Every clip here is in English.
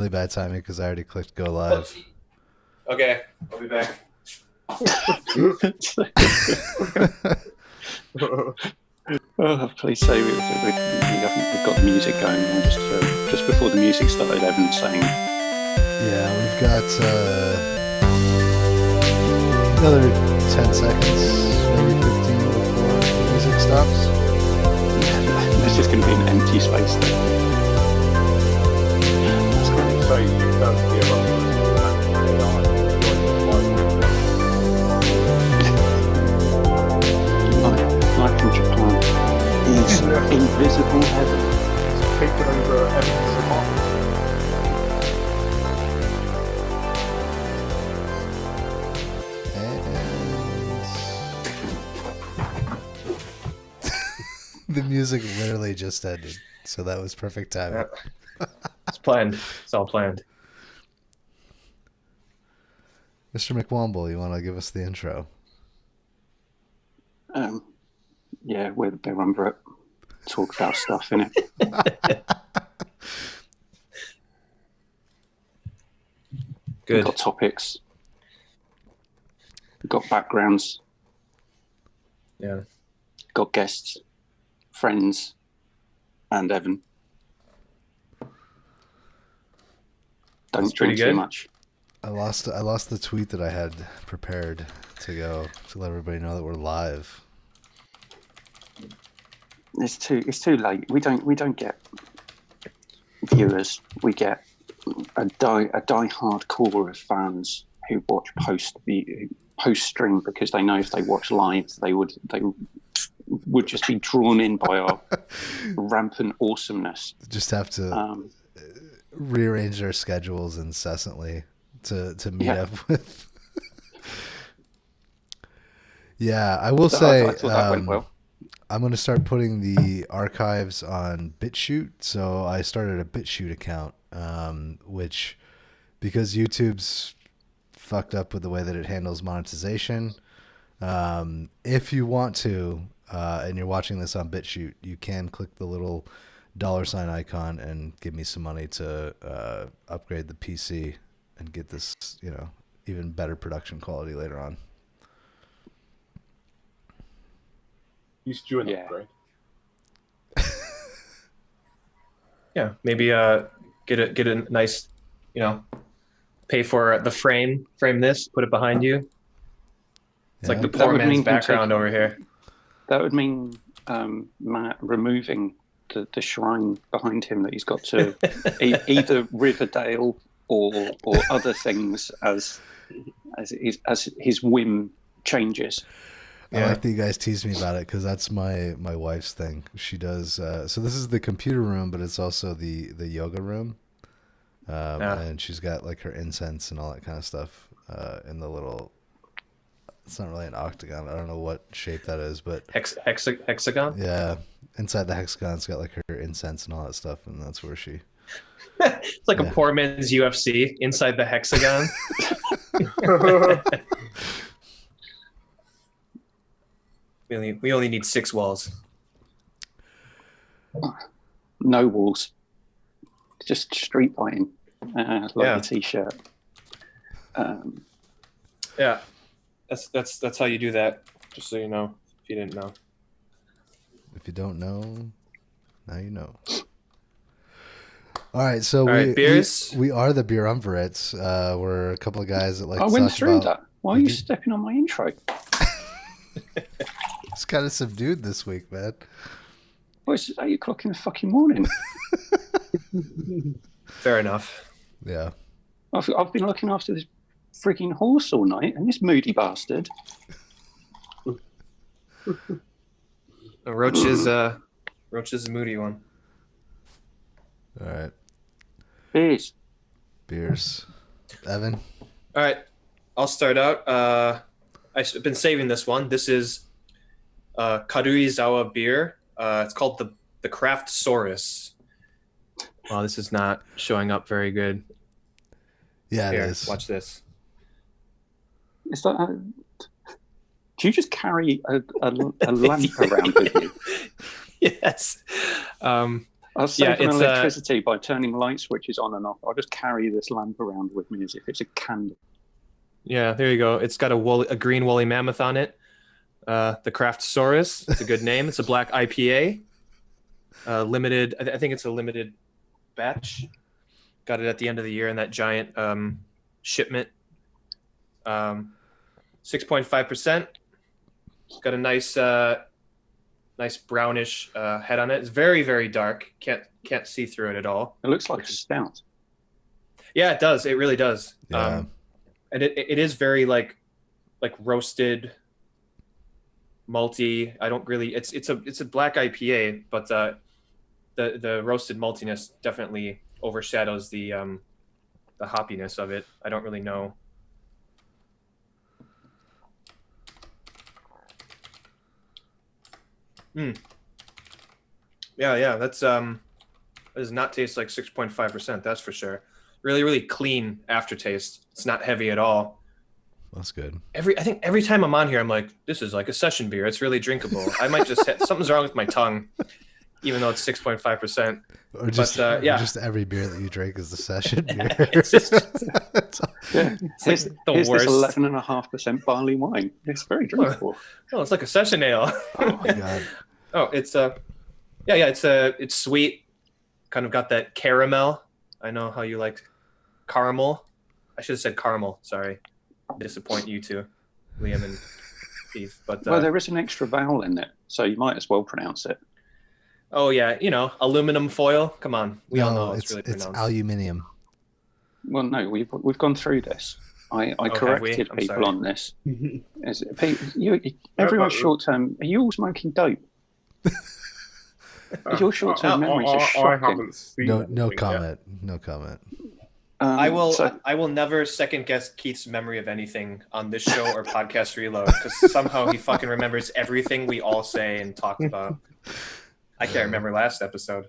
Really bad timing because I already clicked go live. Okay, I'll be back. Oh, please say we've got the music going. Just before the music started, Evan saying, Yeah, we've got another 10 seconds, maybe 15 before the music stops. "There's just going to be an empty space there." So you don't hear Live from Japan is invisible heaven. taken over Evan's apartment. And the music literally just ended, so that was perfect timing. It's planned. It's all planned. Mr. McWomble, you want to give us the intro? Yeah, we're the Beerumverate. Talk about stuff in it. Good. We've got topics. We've got backgrounds. Yeah. Got guests, friends, and Evan. Don't pretty drink too good. much. I lost the tweet that I had prepared to let everybody know that we're live. It's too late. We don't get viewers. We get a die-hard core of fans who watch post stream because they know if they watch live they would just be drawn in by our rampant awesomeness. Just have to rearrange their schedules incessantly to meet up with. Yeah, I will say I thought that went well. I'm going to start putting the archives on BitChute. So I started a BitChute account, which, because YouTube's fucked up with the way that it handles monetization, if you want to, and you're watching this on BitChute, you can click the little $ icon and give me some money to upgrade the PC and get this, even better production quality later on. He's doing Yeah. it, right? Yeah. Maybe get a nice, pay for the frame this, put it behind you. It's like the That poor would man's mean him background taking- over here. That would mean Matt removing the shrine behind him that he's got to either Riverdale or other things as his whim changes. I like that you guys tease me about it because that's my wife's thing. She does. So this is the computer room, but it's also the yoga room. And she's got like her incense and all that kind of stuff in the little. It's not really an octagon. I don't know what shape that is, but Hexagon. yeah, inside the hexagon's got like her incense and all that stuff, and that's where she. It's like a poor man's UFC inside the hexagon. We only need 6 walls. No walls, just street fighting, like a t-shirt. Yeah, that's how you do that. Just so you know, if you didn't know. If you don't know, now you know. All right, so beers? we are the Beerumverates. We're a couple of guys that like. I to went talk through about, that. Why are you stepping on my intro? It's kind of subdued this week, man. Well, it's 8 o'clock in the fucking morning. Fair enough. Yeah. I've been looking after this freaking horse all night, and this moody bastard. Roach is a moody one. All right. Beers. Evan. All right, I'll start out. I've been saving this one. This is Karuizawa beer. It's called the Craft Saurus. Wow, this is not showing up very good. Yeah, Here, it is. watch this. Is that? Do you just carry a lamp around with you? Yes. I'll save on it's electricity by turning light switches on and off. I'll just carry this lamp around with me as if it's a candle. yeah. There you go. It's got a green woolly mammoth on it. The Craftosaurus. It's a good name. It's a black IPA. Limited. I think it's a limited batch. Got it at the end of the year in that giant shipment. 6.5%. Got a nice brownish head on it. It's very, very dark. Can't see through it at all. It looks like a stout. Yeah, it does. It really does. Yeah. And it is very like roasted, malty. I don't really. It's a black IPA, but the roasted maltiness definitely overshadows the hoppiness of it. I don't really know. Yeah. That does not taste like 6.5%. That's for sure. Really, really clean aftertaste. It's not heavy at all. That's good. I think every time I'm on here, I'm like, this is like a session beer. It's really drinkable. I might just something's wrong with my tongue, even though it's 6.5%. Or just yeah, just every beer that you drink is the session beer. It's just Here's the worst. this 11.5% barley wine. It's very drinkable. Oh, it's like a session ale. Oh my god. Oh, it's it's sweet. Kind of got that caramel. I know how you like caramel. I should have said caramel. Sorry, disappoint you two, Liam and Keith. But Well, there is an extra vowel in it, so you might as well pronounce it. oh yeah, aluminum foil. Come on, we all know how it's really it's pronounced. aluminium. Well, no, we've gone through this. I have we? corrected I'm people sorry. on this. Everyone's short term. Are you all smoking dope? Your short term memories are I shocking. haven't seen No anything yet. comment. No comment. I will. So, I will never second guess Keith's memory of anything on this show or Podcast Reload because somehow he fucking remembers everything we all say and talk about. I can't remember last episode.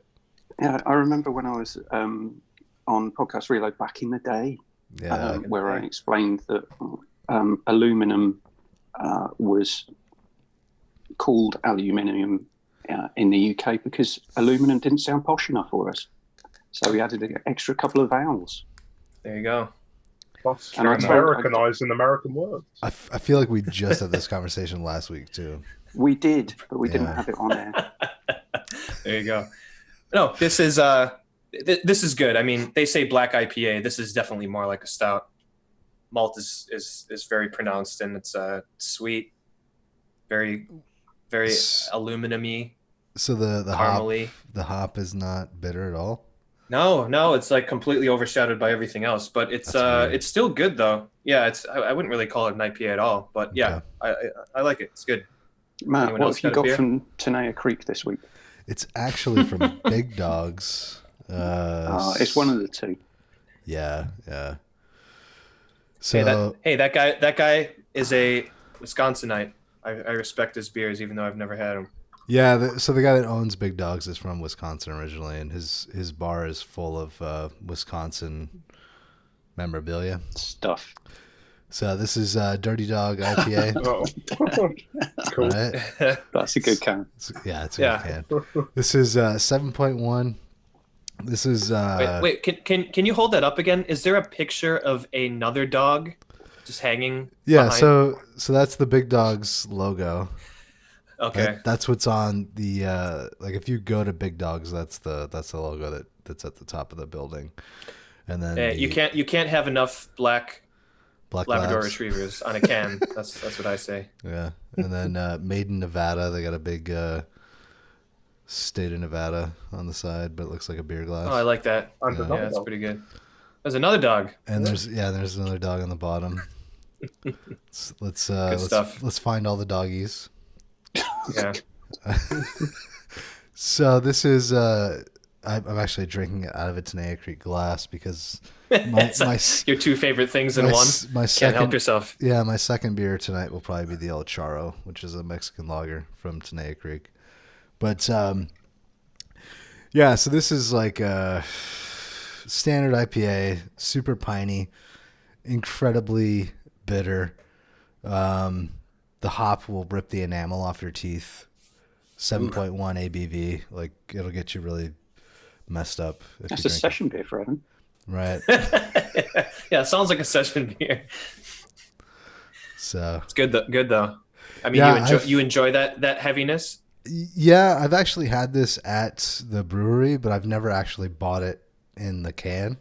yeah, I remember when I was on Podcast Reload back in the day, Yeah. where I explained that aluminum was called aluminium in the UK because aluminum didn't sound posh enough for us. So we added an extra couple of vowels. There you go. Plus, And I told- Americanizing American words. I feel like we just had this conversation last week too. We did, but we didn't Yeah. have it on air. There you go. No, this is good. I mean, they say black IPA. This is definitely more like a stout. Malt is very pronounced and it's sweet, very aluminum-y, So the caramely. hop is not bitter at all. No, it's like completely overshadowed by everything else. But it's That's weird. it's still good though. Yeah, I wouldn't really call it an IPA at all. But yeah, I like it. It's good. Matt, Anyone what else have you got a got beer? from Tenaya Creek this week? It's actually from Big Dogs. It's one of the two. Yeah. So That guy is a Wisconsinite. I respect his beers, even though I've never had them. yeah, so the guy that owns Big Dogs is from Wisconsin originally, and his bar is full of Wisconsin memorabilia. Stuff. So this is Dirty Dog IPA. Oh, cool. Right? That's a good count. It's a Yeah. good can. This is 7.1. This is Wait, can you hold that up again? Is there a picture of another dog just hanging? yeah. behind? So that's the Big Dogs logo. Okay. That's what's on the like if you go to Big Dogs, that's the logo that's at the top of the building. And then You can't have enough black Labrador Labs. retrievers on a can. That's what I say. Yeah. And then Made in Nevada, they got a big state of Nevada on the side, but it looks like a beer glass. Oh, I like that. And Yeah, another Yeah, that's dog. pretty good. There's another dog. And there's another dog on the bottom. Let's stuff. let's find all the doggies. Yeah. So this is I'm actually drinking it out of a Tenaya Creek glass because my Your two favorite things in my, one. s- my Can't second help yourself. yeah my second beer tonight will probably be the El Charo, which is a Mexican lager from Tenaya Creek. But yeah, so this is like a standard IPA, super piney, incredibly bitter. The hop will rip the enamel off your teeth. 7.1 ABV, like it'll get you really messed up. If That's you a drink session beer for Evan. it. Right. Yeah, it sounds like a session beer. So It's good though. Good though. I mean, Yeah, you enjoy that heaviness. yeah, I've actually had this at the brewery, but I've never actually bought it in the can.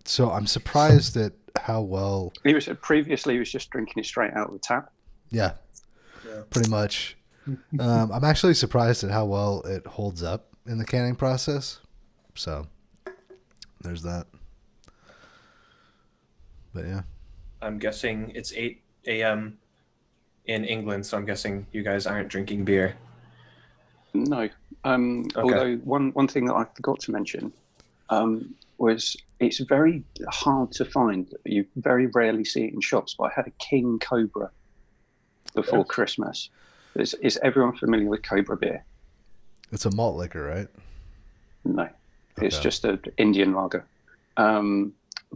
So I'm surprised at how well. Previously he was just drinking it straight out of the tap. Yeah, pretty much. I'm actually surprised at how well it holds up in the canning process. So there's that. But yeah. I'm guessing it's 8 a.m. in England, so I'm guessing you guys aren't drinking beer. No. Although one thing that I forgot to mention was it's very hard to find. You very rarely see it in shops, but I had a King Cobra before Christmas. Is everyone familiar with Cobra beer? It's a malt liquor, right? No. It's Okay. just an Indian lager.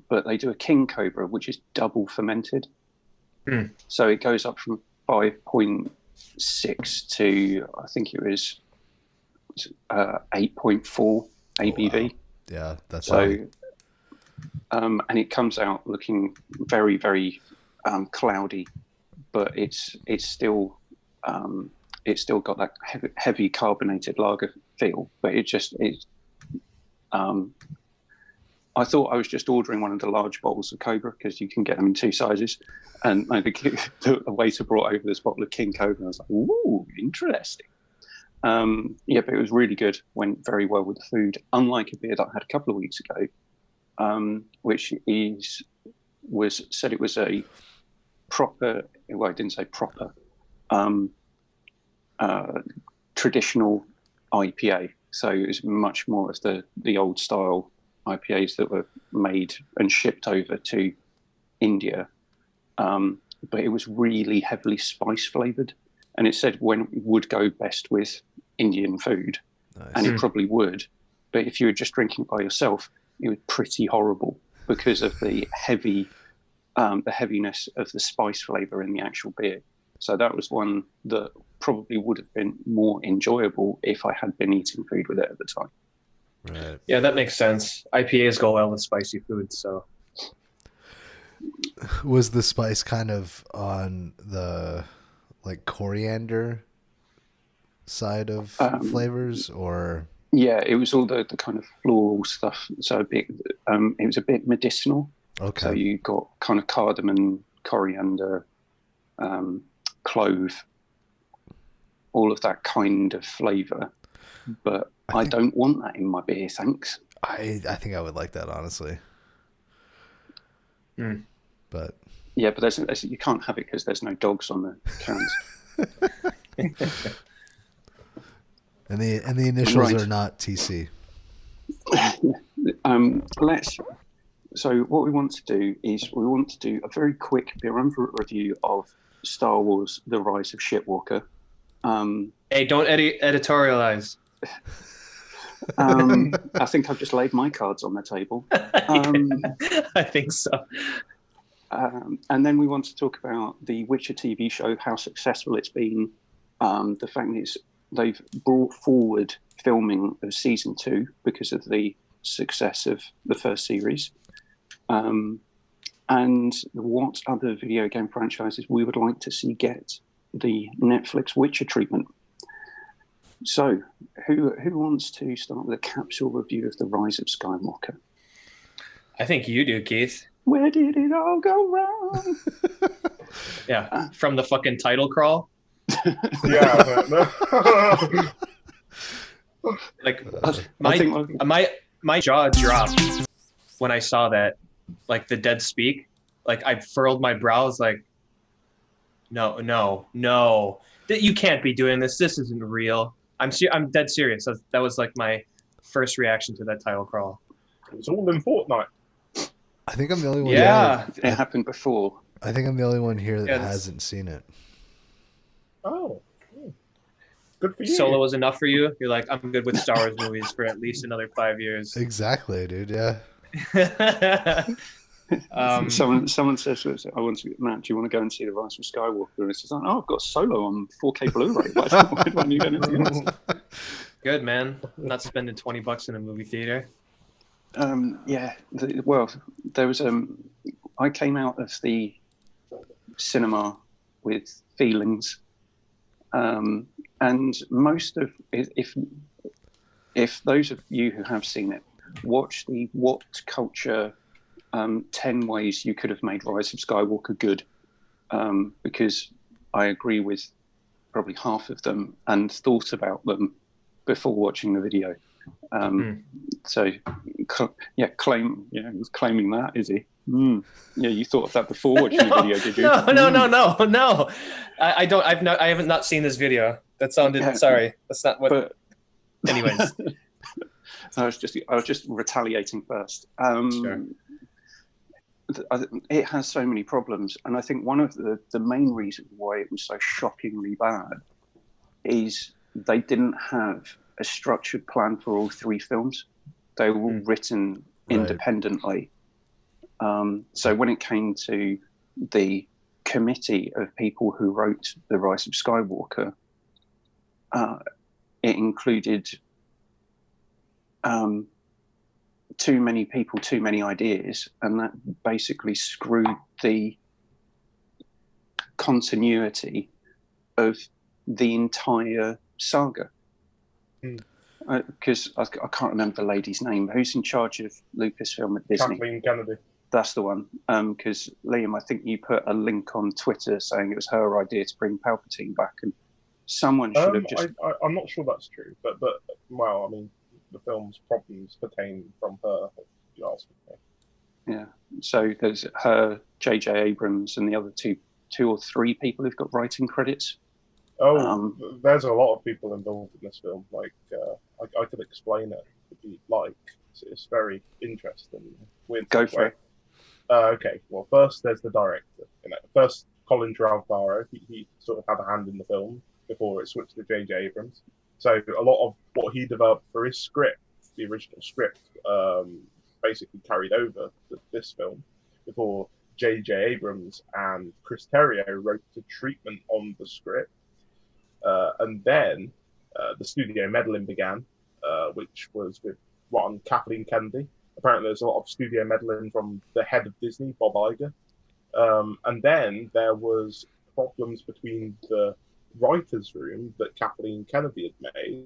But they do a King Cobra, which is double fermented. So it goes up from 5.6 to, I think it was 8.4 ABV. Wow. Yeah, that's So, and it comes out looking very, very cloudy, but it's still got that heavy carbonated lager feel. But I thought I was just ordering one of the large bottles of Cobra because you can get them in 2 sizes, and the waiter brought over this bottle of King Cobra. And I was like, "Ooh, interesting." Yeah, but it was really good. Went very well with the food. Unlike a beer that I had a couple of weeks ago, which said it was a proper. Well, I didn't say proper. Traditional IPA. So it was much more of the old style IPAs that were made and shipped over to India. But it was really heavily spice flavored. And it said when it would go best with Indian food. nice. And it probably would. But if you were just drinking it by yourself, it was pretty horrible because of the heaviness of the spice flavor in the actual beer. So that was one that probably would have been more enjoyable if I had been eating food with it at the time. Right. Yeah, that makes sense. IPAs go well with spicy food, so. Was the spice kind of on the like coriander side of flavors, or? Yeah, it was all the kind of floral stuff. So it was a bit medicinal. Okay. So you got kind of cardamom, coriander, clove, all of that kind of flavor. But I don't want that in my beer, thanks. I think I would like that, honestly. But yeah, but you can't have it because there's no dogs on the cans. and the initials Right. are not TC. So what we want to do is we want to do a very quick Beerumverate review of Star Wars: The Rise of Skywalker. Hey, don't editorialize. I think I've just laid my cards on the table. I think so. And then we want to talk about the Witcher TV show, how successful it's been. The fact is they've brought forward filming of season 2 because of the success of the first series. And what other video game franchises we would like to see get the Netflix Witcher treatment. So, who wants to start with a capsule review of the Rise of Skywalker? I think you do, Keith. Where did it all go wrong? Yeah, from the fucking title crawl. Yeah, Like I think my jaw dropped when I saw that, like the dead speak. Like I furled my brows, like, no, that you can't be doing this. This isn't real. I'm dead serious. That was like my first reaction to that title crawl. it's all in Fortnite. I think I'm the only one. Yeah. it happened before. I think I'm the only one here that Yeah, this- hasn't seen it. Oh, good for you. Solo was enough for you. You're like, I'm good with Star Wars movies for at least another 5 years. Exactly, dude. Yeah. Someone says, Matt, do you want to go and see the Rise of Skywalker? And it's just like, oh, I've got Solo on 4K Blu-ray. Why do I need anything else? Good, man. I'm not spending $20 in a movie theater. Well, there was I came out of the cinema with feelings, and most of if those of you who have seen it, watch the What Culture 10 ways you could have made Rise of Skywalker good, because I agree with probably half of them and thought about them before watching the video. So, he's claiming that, is he? Yeah, you thought of that before watching the video, did you? No. I don't. I haven't not seen this video. That sounded. Sorry, that's not what. But, anyways, I was just retaliating first. Sure. It has so many problems, and I think one of the main reasons why it was so shockingly bad is they didn't have a structured plan for all three films. They were all written independently. So when it came to the committee of people who wrote The Rise of Skywalker, it included too many people, too many ideas, and that basically screwed the continuity of the entire saga. Because I can't remember the lady's name. Who's in charge of Lucasfilm at Disney? Kathleen Kennedy. That's the one. Because Liam, I think you put a link on Twitter saying it was her idea to bring Palpatine back, and someone should have just. I'm not sure that's true, but well, I mean, the film's problems pertain from her. If you ask me. Yeah. So there's her, J.J. Abrams, and the other two or three people who've got writing credits. Oh, there's a lot of people involved in this film. Like, I could explain it if you'd like. It's very interesting. Go for it. Okay, well, first there's the director. First, Colin Trevorrow. He sort of had a hand in the film before it switched to J.J. Abrams. So a lot of what he developed for his script, the original script, basically carried over to this film before J.J. Abrams and Chris Terrio wrote the treatment on the script. And then the studio meddling began, which was with Kathleen Kennedy. Apparently there's a lot of studio meddling from the head of Disney, Bob Iger. And then there was problems between the writer's room that Kathleen Kennedy had made,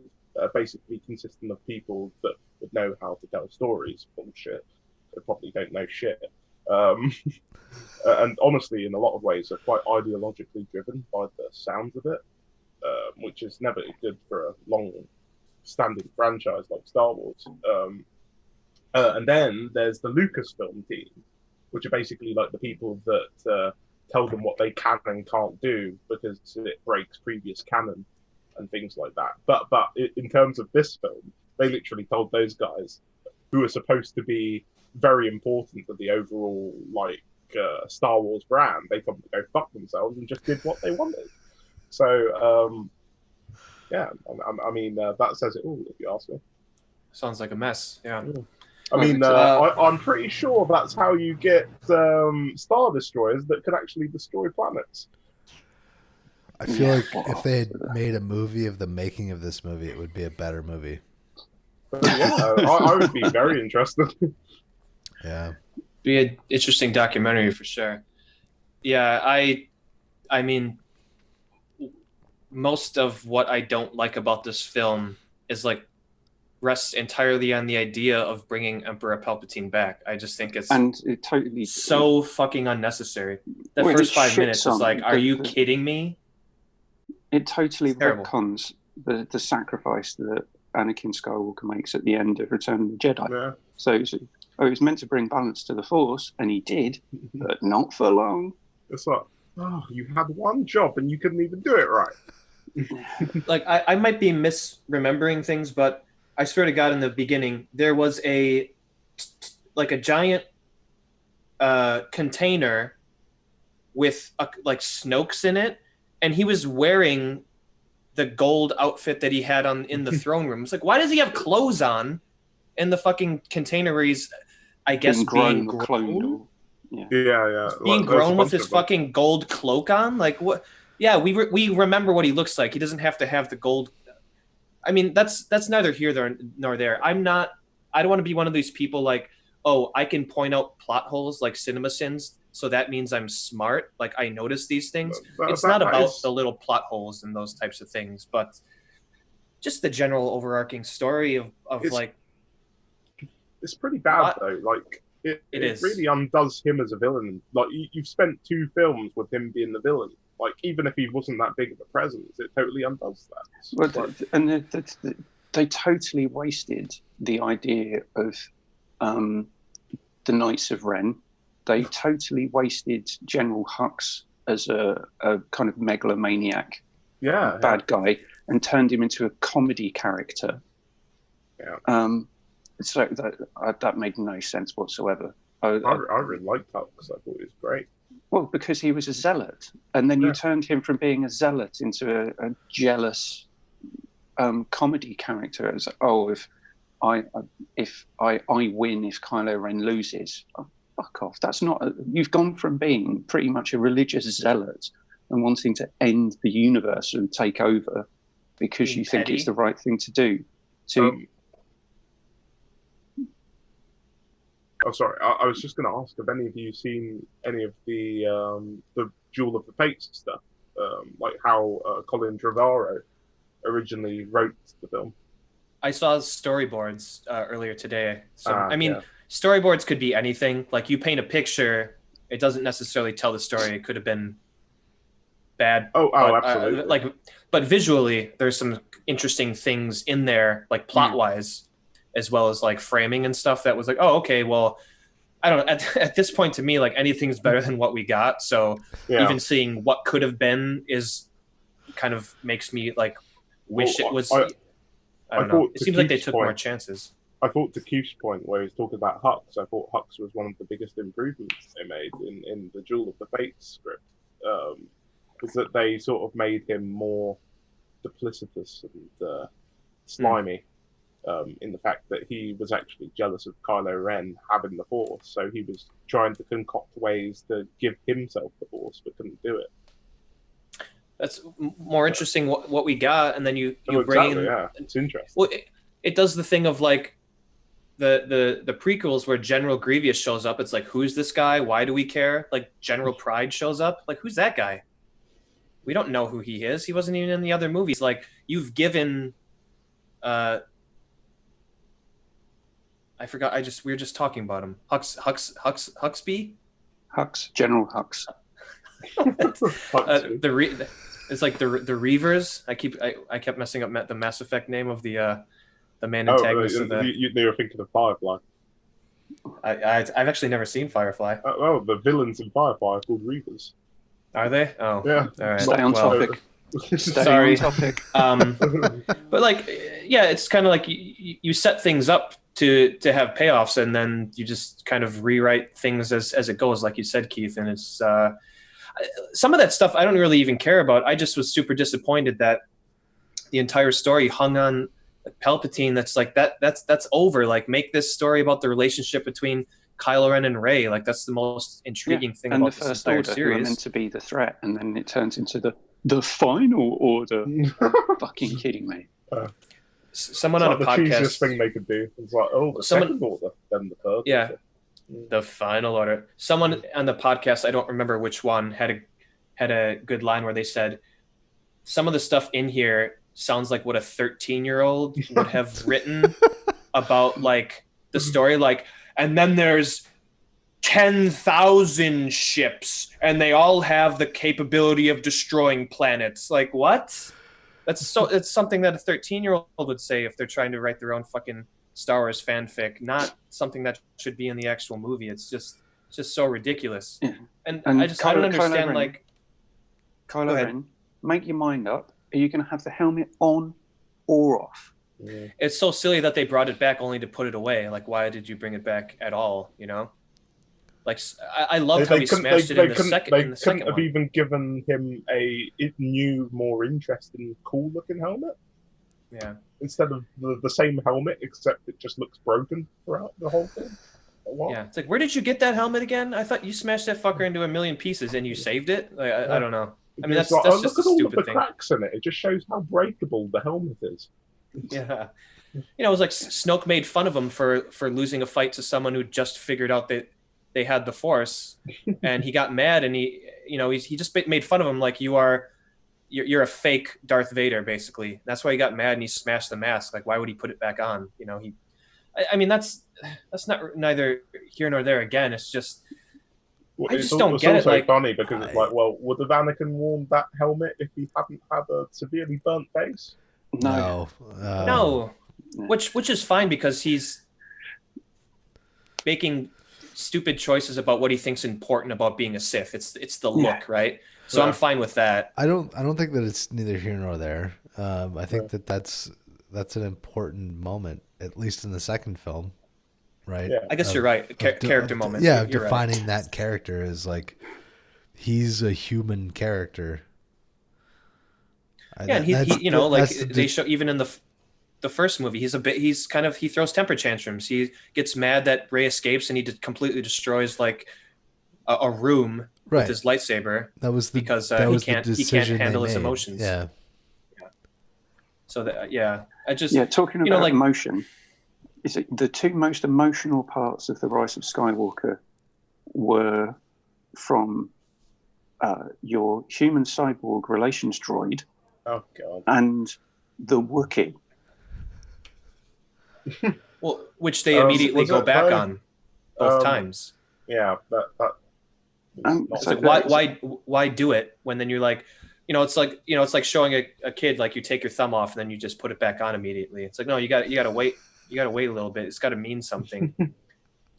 basically consisting of people that would know how to tell stories. Bullshit. They probably don't know shit. And honestly, in a lot of ways, they're quite ideologically driven by the sounds of it, which is never good for a long-standing franchise like Star Wars. And then there's the Lucasfilm team, which are basically like the people that tell them what they can and can't do because it breaks previous canon and things like that. But in terms of this film, they literally told those guys, who are supposed to be very important to the overall Star Wars brand, they told them to go fuck themselves and just did what they wanted. So yeah, I mean that says it all, if you ask me. Sounds like a mess. Yeah. I mean, I'm pretty sure that's how you get Star Destroyers that can actually destroy planets. I feel like if they had made a movie of the making of this movie, it would be a better movie. Yeah, I would be very interested. Yeah. Be an interesting documentary for sure. Yeah, I mean, most of what I don't like about this film is rests entirely on the idea of bringing Emperor Palpatine back. I just think it's so fucking unnecessary. The first 5 minutes is are you kidding me? It totally retcons the sacrifice that Anakin Skywalker makes at the end of Return of the Jedi. Yeah. So it was meant to bring balance to the Force, and he did, but not for long. It's you had one job and you couldn't even do it right. I might be misremembering things, but I swear to God, in the beginning, there was a giant container with Snoke's in it, and he was wearing the gold outfit that he had in the throne room. It's why does he have clothes on in the fucking container where he's, I guess, being grown? Yeah. Being grown with his fucking gold cloak on? What? Yeah, we remember what he looks like. He doesn't have to have the gold I mean, that's neither here nor there. I don't want to be one of these people like, oh, I can point out plot holes like cinema sins, so that means I'm smart. Like I notice these things. It's not about the little plot holes and those types of things, but just the general overarching story of like. It's pretty bad though. Like it really undoes him as a villain. Like you've spent 2 films with him being the villain. Like even if he wasn't that big of a presence, it totally undoes that. Well, and they totally wasted the idea of the Knights of Ren. They totally wasted General Hux as a kind of megalomaniac bad guy and turned him into a comedy character. Yeah. So that made no sense whatsoever. I really liked Hux. I thought it was great. Well, because he was a zealot, and then you turned him from being a zealot into a jealous comedy character. It's like, oh, if I win, if Kylo Ren loses, oh, fuck off. That's not. You've gone from being pretty much a religious zealot and wanting to end the universe and take over because you think it's the right thing to do. Oh, sorry. I was just going to ask, have any of you seen any of the Duel of the Fates stuff? Like how Colin Trevorrow originally wrote the film? I saw storyboards earlier today. So storyboards could be anything. Like you paint a picture, it doesn't necessarily tell the story. It could have been bad. Absolutely. But visually, there's some interesting things in there, like plot-wise. As well as like framing and stuff that was like, oh, okay, well, I don't know. At this point, to me, like anything's better than what we got. So even seeing what could have been is kind of makes me like wish it was. I don't know. It seems like they took more chances. I thought to Keith's point where he's talking about Hux, I thought Hux was one of the biggest improvements they made in the Duel of the Fates script. Is that they sort of made him more duplicitous and slimy. In the fact that he was actually jealous of Kylo Ren having the Force, so he was trying to concoct ways to give himself the Force, but couldn't do it. That's more interesting what we got, and then you bring in. Yeah, it's interesting. Well, it does the thing of like the prequels where General Grievous shows up. It's like, who's this guy? Why do we care? Like General Pride shows up. Like, who's that guy? We don't know who he is. He wasn't even in the other movies. Like you've given. I forgot. We were just talking about him. Huxby? Hux, General Hux. It's like the Reavers. I kept messing up the Mass Effect name of the main antagonist. They were thinking of Firefly. I've actually never seen Firefly. The villains in Firefly are called Reavers. Are they? Oh, yeah. All right. Stay on topic. Sorry. But like, yeah, it's kind of like you set things up to have payoffs, and then you just kind of rewrite things as it goes, like you said, Keith. And it's some of that stuff I don't really even care about. I just was super disappointed that the entire story hung on Palpatine. That's like that's over. Like, make this story about the relationship between Kylo Ren and Rey. Like, that's the most intriguing thing about this entire series. Who are meant to be the threat, and then it turns into the final order. Fucking kidding me. Someone on a podcast. The cheesiest thing they could do. It's like, the second order, then the third. Yeah, the final order. Someone on the podcast, I don't remember which one, had a good line where they said, some of the stuff in here sounds like what a 13-year-old would have written about like the story, like, and then there's 10,000 ships and they all have the capability of destroying planets. Like, what? It's something that a 13-year-old would say if they're trying to write their own fucking Star Wars fanfic, not something that should be in the actual movie. It's just so ridiculous. Yeah. And I don't understand, like, Kylo Ren, make your mind up. Are you going to have the helmet on or off? Yeah. It's so silly that they brought it back only to put it away. Like, why did you bring it back at all? You know, like, I loved how he smashed it in the second one. They couldn't have even given him a new, more interesting, cool-looking helmet. Yeah. Instead of the same helmet, except it just looks broken throughout the whole thing. Yeah, it's like, where did you get that helmet again? I thought you smashed that fucker into a million pieces and you saved it. Like, I don't know. I mean, that's just look a at all stupid the thing. cracks in it. It just shows how breakable the helmet is. Yeah. It was like Snoke made fun of him for losing a fight to someone who just figured out that they had the Force, and he got mad, and he just made fun of him like you're a fake Darth Vader, basically. That's why he got mad and he smashed the mask. Like, why would he put it back on? I mean, that's not neither here nor there. Again, it's just I just don't get it. It's Like, also funny because it's like, well, would have Anakin worn that helmet if he hadn't had a severely burnt face? No. no, which is fine because he's making stupid choices about what he thinks important about being a Sith. It's the look, right? So I'm fine with that. I don't think that it's neither here nor there. I think that's an important moment, at least in the second film, right? I guess you're right. Character moment. Yeah, you're defining right. that character as like he's a human character. Yeah, and they show even in the first movie, he throws temper tantrums. He gets mad that Rey escapes and he completely destroys like a room with his lightsaber. That was because he can't handle his emotions. Yeah. So I just talking about emotion. Is it the two most emotional parts of the Rise of Skywalker were from your human cyborg relations droid. Oh God. And the Wookiee. Well, which they immediately go back on both times. Yeah, that. It's like, why do it when then you're like, it's like showing a kid like you take your thumb off and then you just put it back on immediately. It's like, no, you got to wait a little bit. It's got to mean something.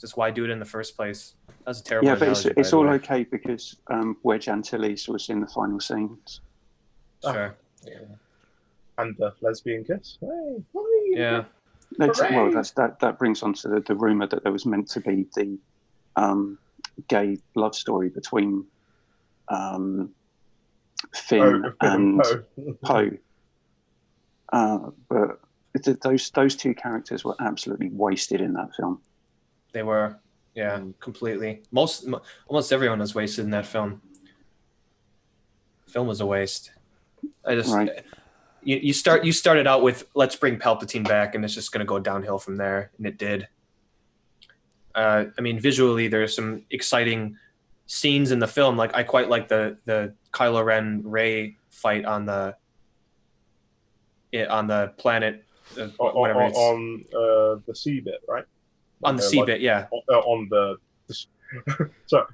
Just why do it in the first place? That's a terrible. Yeah, but it's all okay because Wedge Antilles was in the final scenes. Sure. And the lesbian kiss. Hey. Yeah. That brings on to the rumor that there was meant to be the gay love story between Finn and Poe. But those two characters were absolutely wasted in that film. They were, completely. Almost everyone was wasted in that film. The film was a waste. You started out with let's bring Palpatine back, and it's just going to go downhill from there, and it did. I mean, visually, there's some exciting scenes in the film. Like I quite like the Kylo Ren Rey fight on the planet, whatever on the sea bit, right? On the sea bit, yeah. On the so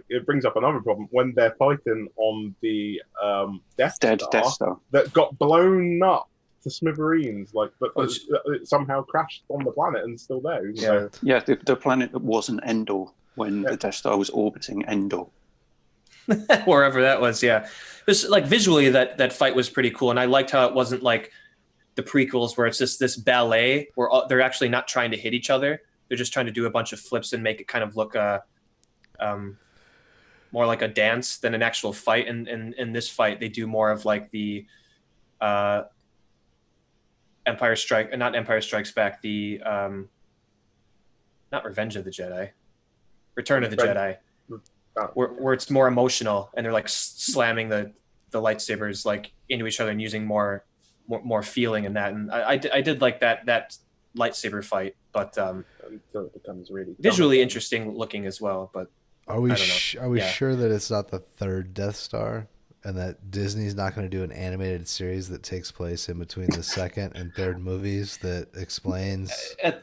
it brings up another problem when they're fighting on the Death Star that got blown up to smithereens, but it somehow crashed on the planet and still there. The planet that wasn't Endor when the Death Star was orbiting Endor. Wherever that was, yeah. Just like visually, that fight was pretty cool, and I liked how it wasn't like the prequels where it's just this ballet where they're actually not trying to hit each other. They're just trying to do a bunch of flips and make it kind of look more like a dance than an actual fight. And in this fight, they do more of like the not Empire Strikes Back, the not Revenge of the Jedi, Return of the Jedi, where it's more emotional and they're like slamming the lightsabers like into each other and using more feeling in that. And I did like that lightsaber fight, but until it becomes really visually interesting looking as well. But are we sure that it's not the third Death Star and that Disney's not going to do an animated series that takes place in between the second and third movies that explains at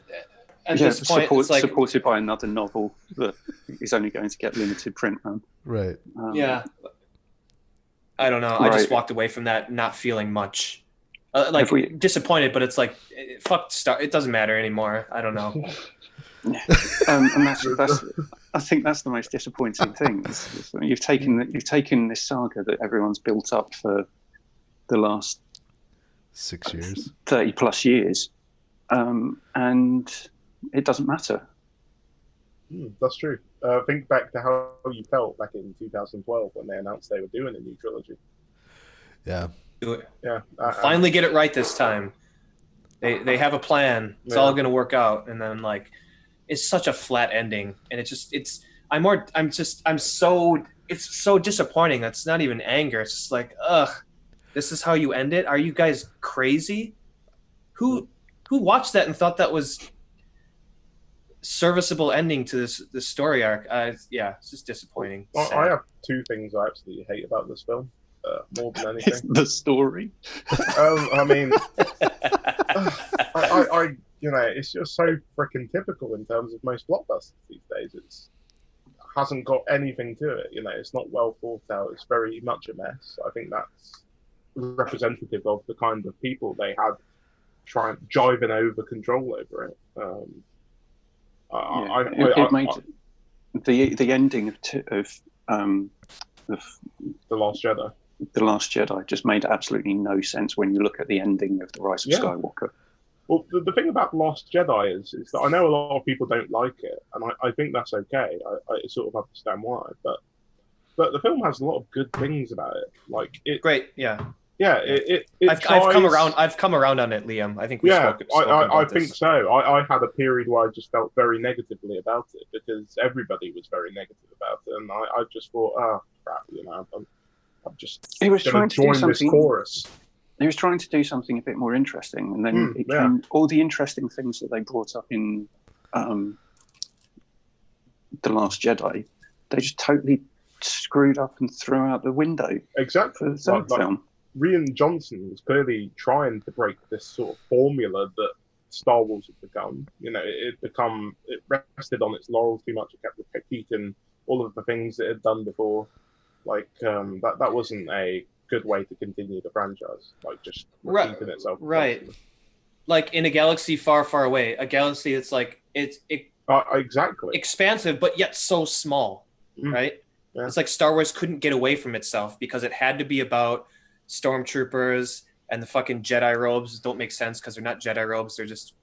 this point it's like, supported by another novel that is only going to get limited print run. Right. I don't know. I just walked away from that not feeling much. Disappointed, but it's like fuck Star. It doesn't matter anymore. I don't know. And that's I think that's the most disappointing thing. You've taken this saga that everyone's built up for the last 6 years, 30 plus years, and it doesn't matter. That's true. Think back to how you felt back in 2012 when they announced they were doing a new trilogy. Yeah. Do it. Yeah. Finally get it right this time. They have a plan. It's all going to work out. And then like, it's such a flat ending. And it's so disappointing. That's not even anger. It's just like, ugh, this is how you end it. Are you guys crazy? who watched that and thought that was serviceable ending to this story arc. Yeah, it's just disappointing. I have two things I absolutely hate about this film, more than anything. It's the story. I mean, I it's just so freaking typical in terms of most blockbusters these days. It's hasn't got anything to it. It's not well thought out. It's very much a mess. I think that's representative of the kind of people they had trying jiving over control over it. It made the ending of The Last Jedi. The Last Jedi just made absolutely no sense when you look at the ending of The Rise of Skywalker. Well, the thing about The Last Jedi is that I know a lot of people don't like it, and I think that's okay. I sort of understand why, but the film has a lot of good things about it. Like it, great, yeah. Yeah, I've come around. I've come around on it, Liam. I think we spoke about I this. think so. I had a period where I just felt very negatively about it because everybody was very negative about it, and I just thought, oh crap, I'm just he was trying to join do something. This chorus. He was trying to do something a bit more interesting, and then it came, all the interesting things that they brought up in The Last Jedi, they just totally screwed up and threw out the window. Exactly. For the third film. Rian Johnson was clearly trying to break this sort of formula that Star Wars had become. It rested on its laurels too much. It kept repeating all of the things it had done before. Like that wasn't a good way to continue the franchise. Like just repeating itself. Right. Constantly. Like in a galaxy far, far away, a galaxy that's like exactly expansive but yet so small, right? Yeah. It's like Star Wars couldn't get away from itself because it had to be about stormtroopers, and the fucking Jedi robes don't make sense because they're not Jedi robes. They're just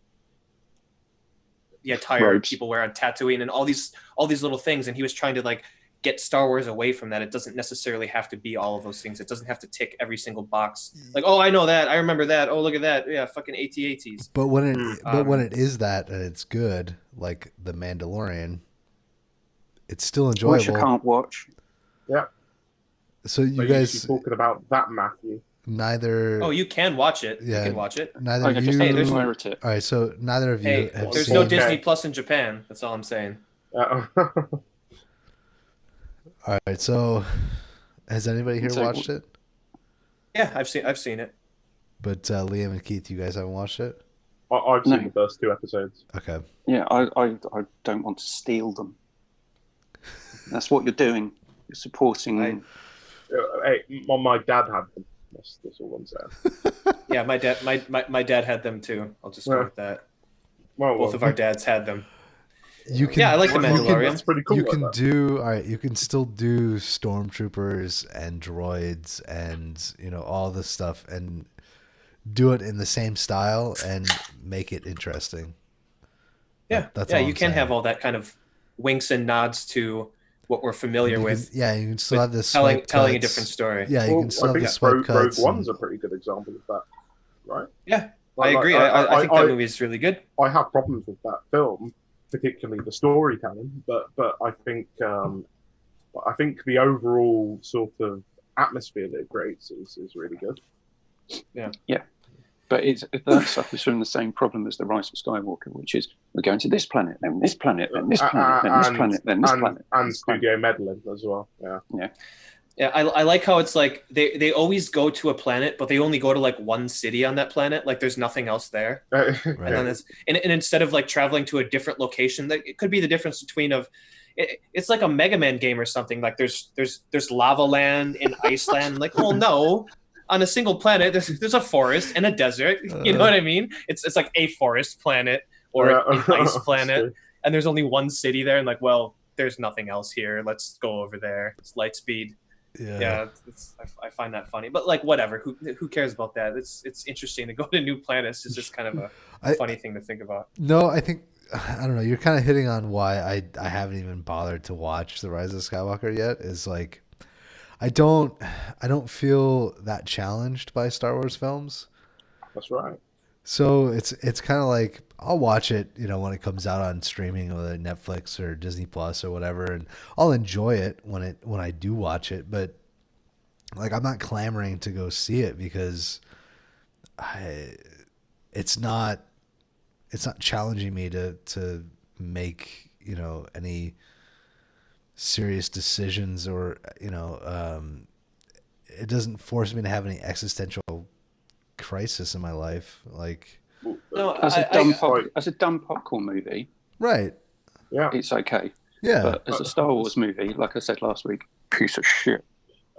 the attire people wear on Tatooine and all these little things. And he was trying to like get Star Wars away from that. It doesn't necessarily have to be all of those things. It doesn't have to tick every single box. Like, oh, I know that. I remember that. Oh, look at that. Yeah, fucking AT-ATs. But when it is that and it's good, like The Mandalorian, it's still enjoyable. Which I can't watch. Yeah. So you guys talking about that, Matthew? Neither. Oh, you can watch it. Yeah, you can watch it. Neither of you. Hey, all right, so neither of you have there's seen. no Disney Plus in Japan. That's all I'm saying. All right, so has anybody here watched it? Yeah, I've seen it. But Liam and Keith, you guys haven't watched it? I've seen the first 2 episodes. Okay. Yeah, I don't want to steal them. That's what you're doing. You're supporting. Hey, my dad had them. That's all I'm saying. Yeah, my dad had them too. I'll just go with that. Well, both of our dads had them. I like The Mandalorian. That's pretty cool. You can do all right. You can still do stormtroopers and droids and all this stuff and do it in the same style and make it interesting. Yeah, that's you can have all that kind of winks and nods to what we're familiar with. Yeah, you can still have this telling a different story. Yeah, you can still have the swipe cuts. Rogue One's a pretty good example of that, right? Yeah, I agree. I think that movie is really good. I have problems with that film, particularly the storytelling, but I think the overall sort of atmosphere that it creates is really good. Yeah. Yeah. But that suffers from the same problem as The Rise of Skywalker, which is we're going to this planet, then this planet, then this planet, then this planet, then this planet. And studio meddling as well. Yeah. Yeah. Yeah, I like how it's like they always go to a planet, but they only go to like one city on that planet. Like there's nothing else there. Right. And then and instead of like traveling to a different location, that it could be the difference between it's like a Mega Man game or something. Like there's lava land in Iceland. Like, well, no. On a single planet, there's a forest and a desert. You know what I mean? It's like a forest planet or an ice planet, and there's only one city there. And like, well, there's nothing else here. Let's go over there. It's light speed. Yeah. I find that funny, but like, whatever. Who cares about that? It's interesting to go to new planets. It's just kind of a funny thing to think about. No, I think I don't know. You're kind of hitting on why I haven't even bothered to watch The Rise of Skywalker yet. Is like. I don't feel that challenged by Star Wars films. That's right. So it's kind of like I'll watch it, when it comes out on streaming, whether Netflix or Disney Plus or whatever, and I'll enjoy it when I do watch it. But like I'm not clamoring to go see it because it's not challenging me to make, you know, any serious decisions, or, you know, it doesn't force me to have any existential crisis in my life. Like, No, As a dumb popcorn movie, right. Yeah. it's okay. Yeah. But as a Star Wars movie, like I said last week, piece of shit.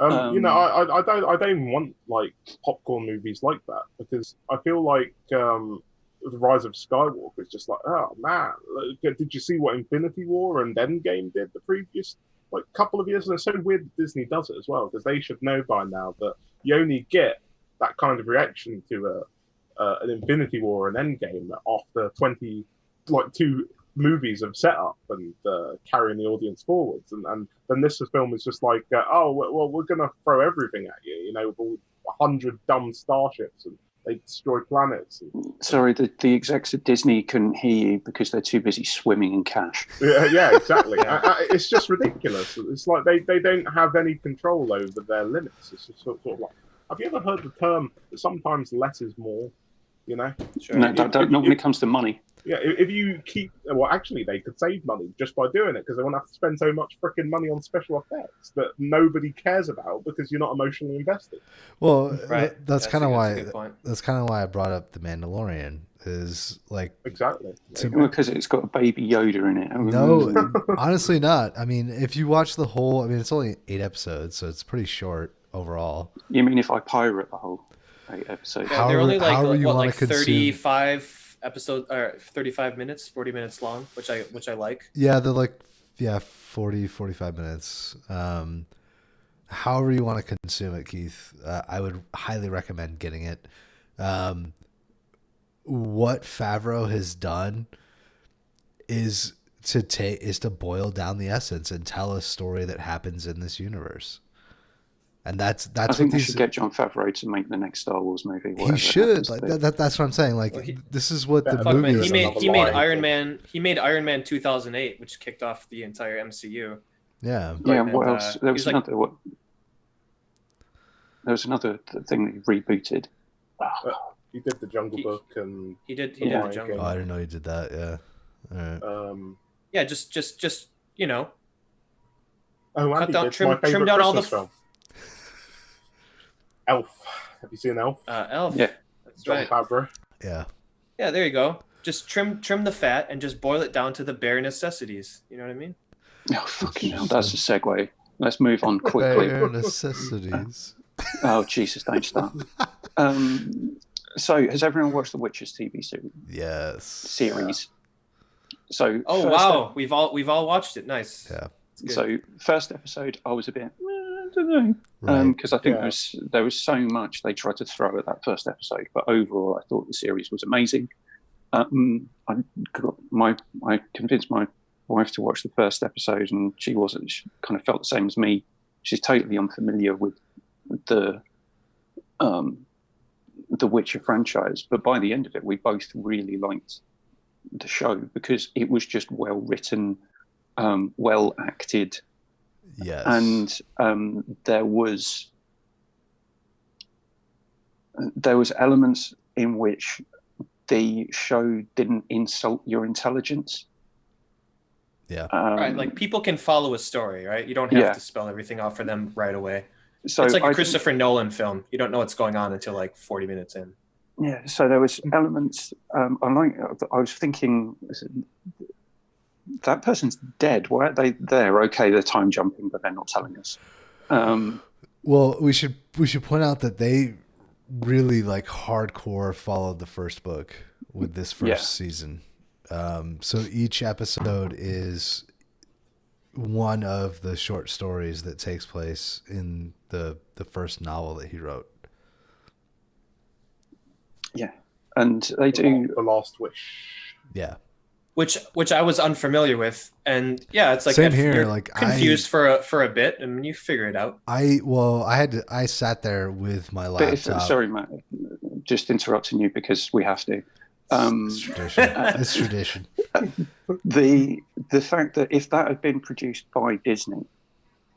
You know, I don't even want like popcorn movies like that, because I feel like the Rise of Skywalker is just like, oh man, did you see what Infinity War and Endgame did the previous like couple of years? And it's so weird that Disney does it as well, because they should know by now that you only get that kind of reaction to an Infinity War and Endgame after 2 movies of setup and carrying the audience forwards, and then this film is just like, oh well, we're gonna throw everything at you, you know, with all 100 dumb starships, and they destroy planets. Sorry, the execs at Disney couldn't hear you because they're too busy swimming in cash. Yeah, exactly. It's just ridiculous. It's like they don't have any control over their limits. It's just sort of like, have you ever heard the term that sometimes less is more? You know, Sure. No, not when it comes to money. Yeah, if you keep, well, actually, they could save money just by doing it, because they won't have to spend so much freaking money on special effects that nobody cares about because you're not emotionally invested. Well, Right. that's kind of a why good point. I brought up The Mandalorian, is like, Exactly. Because it's got a baby Yoda in it. no, honestly not. I mean, if you watch the whole, I mean, it's only 8 episodes, so it's pretty short overall. You mean if I pirate the whole 8 episodes? Yeah, they're only like however you what, wanna like consume- 35 episodes or 35 minutes, 40 minutes long, which I like. Yeah, they're like, 40, 45 minutes. However you want to consume it, Keith, I would highly recommend getting it. What Favreau has done is to boil down the essence and tell a story that happens in this universe. And that's I what think they these, should get Jon Favreau to make the next Star Wars movie. he should. Like that's what I'm saying. Like, Well, this is what the Fuck, movie Man, is. he made line. Iron Man. He made Iron Man 2008, which kicked off the entire MCU. Yeah. Yeah, And, what else? There was he's like- another. There was another thing that he rebooted. He did the Jungle Book and He did the Lion Jungle. Oh, I didn't know you did that. Yeah. All right. Yeah, just you know, oh, cut Andy down, did trim my favorite down all the Christmas film. Elf. Have you seen Elf? Elf. Yeah. That's Jon right. Favreau. Yeah. Yeah, there you go. Just trim the fat and just boil it down to the bare necessities. You know what I mean? Oh, fucking hell, that's a segue. Let's move on quickly. Bare necessities. Oh, Jesus, don't start. So, has everyone watched the Witcher's TV Yes. series? So, Oh first wow, we've all watched it. Nice. Yeah. It's good. So, first episode, I was a bit, I don't know, Right. because I think Yeah. there was so much they tried to throw at that first episode. But overall, I thought the series was amazing. I convinced my wife to watch the first episode, and she wasn't. She kind of felt the same as me. She's totally unfamiliar with the Witcher franchise, but by the end of it, we both really liked the show because it was just well written, well acted, Yes. and there was elements in which the show didn't insult your intelligence. Yeah. Right, like people can follow a story, right? You don't have Yeah. to spell everything out for them right away. So It's like I a Christopher Nolan film. You don't know what's going on until like 40 minutes in. Yeah, so there was elements. I was thinking, that person's dead. Why are they there? Okay, they're time jumping, but they're not telling us. Well, we should point out that they really like hardcore followed the first book with this first season. So each episode is one of the short stories that takes place in the first novel that he wrote. Yeah, and they do. The Last Wish. Yeah. Which I was unfamiliar with, and yeah, it's like Same here, you're like, confused for a bit, and you figure it out. I sat there with my But laptop. sorry, Matt, just interrupting you because we have to. It's tradition. It's tradition. The fact that if that had been produced by Disney,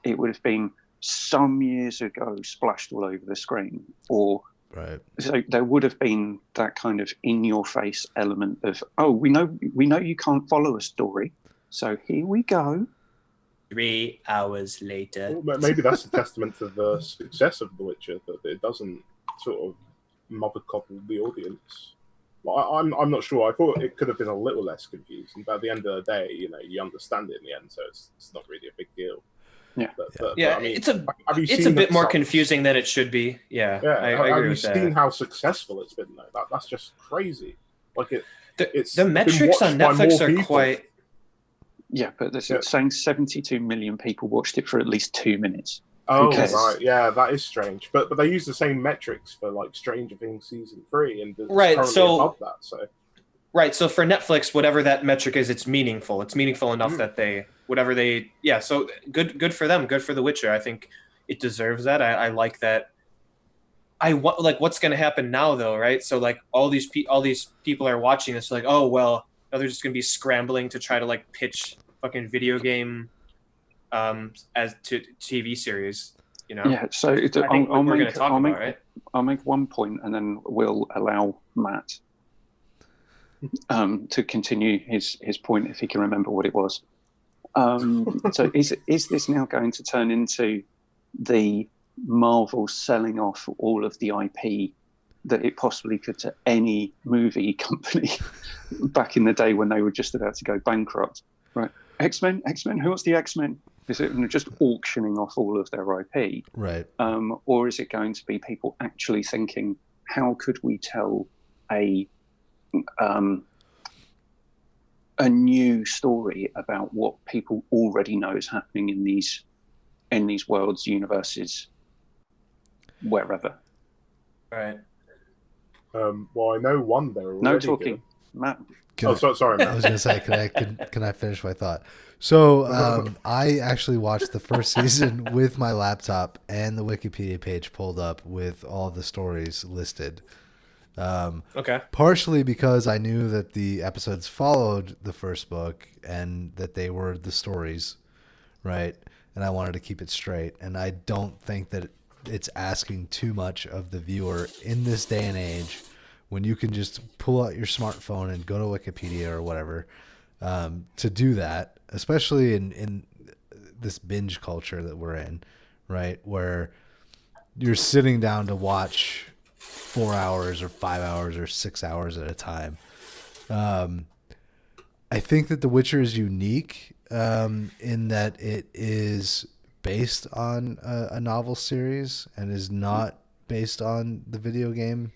it would have been some years ago splashed all over the screen, or Right. So there would have been that kind of in-your-face element of, oh, we know you can't follow a story, so here we go. 3 hours later. Well, maybe that's a testament to the success of The Witcher, that it doesn't sort of mother coddle the audience. Well, I'm not sure. I thought it could have been a little less confusing, but at the end of the day, you understand it in the end, so it's not really a big deal. Yeah, but Yeah, I mean, it's a seen bit more how- confusing than it should be. Yeah, Yeah, I have agree you with seen that. how successful it's been though? That's just crazy. Like it's The been metrics on watched by Netflix more are people. quite. Yeah, but it's Yeah. saying 72 million people watched it for at least 2 minutes. Oh cares? right, yeah, that is strange. But they use the same metrics for like Stranger Things season 3, and it's Right, currently so- above that. So Right, so for Netflix, whatever that metric is, it's meaningful. It's meaningful enough that so good for them, good for The Witcher. I think it deserves that. I like that. What's going to happen now, though, right? So like all these people are watching this, like, oh well, now they're just going to be scrambling to try to like pitch fucking video game, as to TV series, you know? Yeah, so I think we're going to talk about, right? I'll make one point and then we'll allow Matt to continue his point if he can remember what it was. So is this now going to turn into the Marvel selling off all of the IP that it possibly could to any movie company back in the day when they were just about to go bankrupt? Right, X-Men, who wants the X-Men? Is it just auctioning off all of their IP? Right. Or is it going to be people actually thinking, how could we tell a new story about what people already know is happening in these worlds, universes, wherever? Right. well, I know one they're already No talking, doing. Matt. Sorry, I Matt. was going to say, can I finish my thought? So I actually watched the first season with my laptop and the Wikipedia page pulled up with all the stories listed. Okay. Partially because I knew that the episodes followed the first book and that they were the stories, right? And I wanted to keep it straight. And I don't think that it's asking too much of the viewer in this day and age when you can just pull out your smartphone and go to Wikipedia or whatever to do that, especially in this binge culture that we're in, right? Where you're sitting down to watch 4 hours or 5 hours or 6 hours at a time. I think that The Witcher is unique in that it is based on a novel series and is not based on the video game.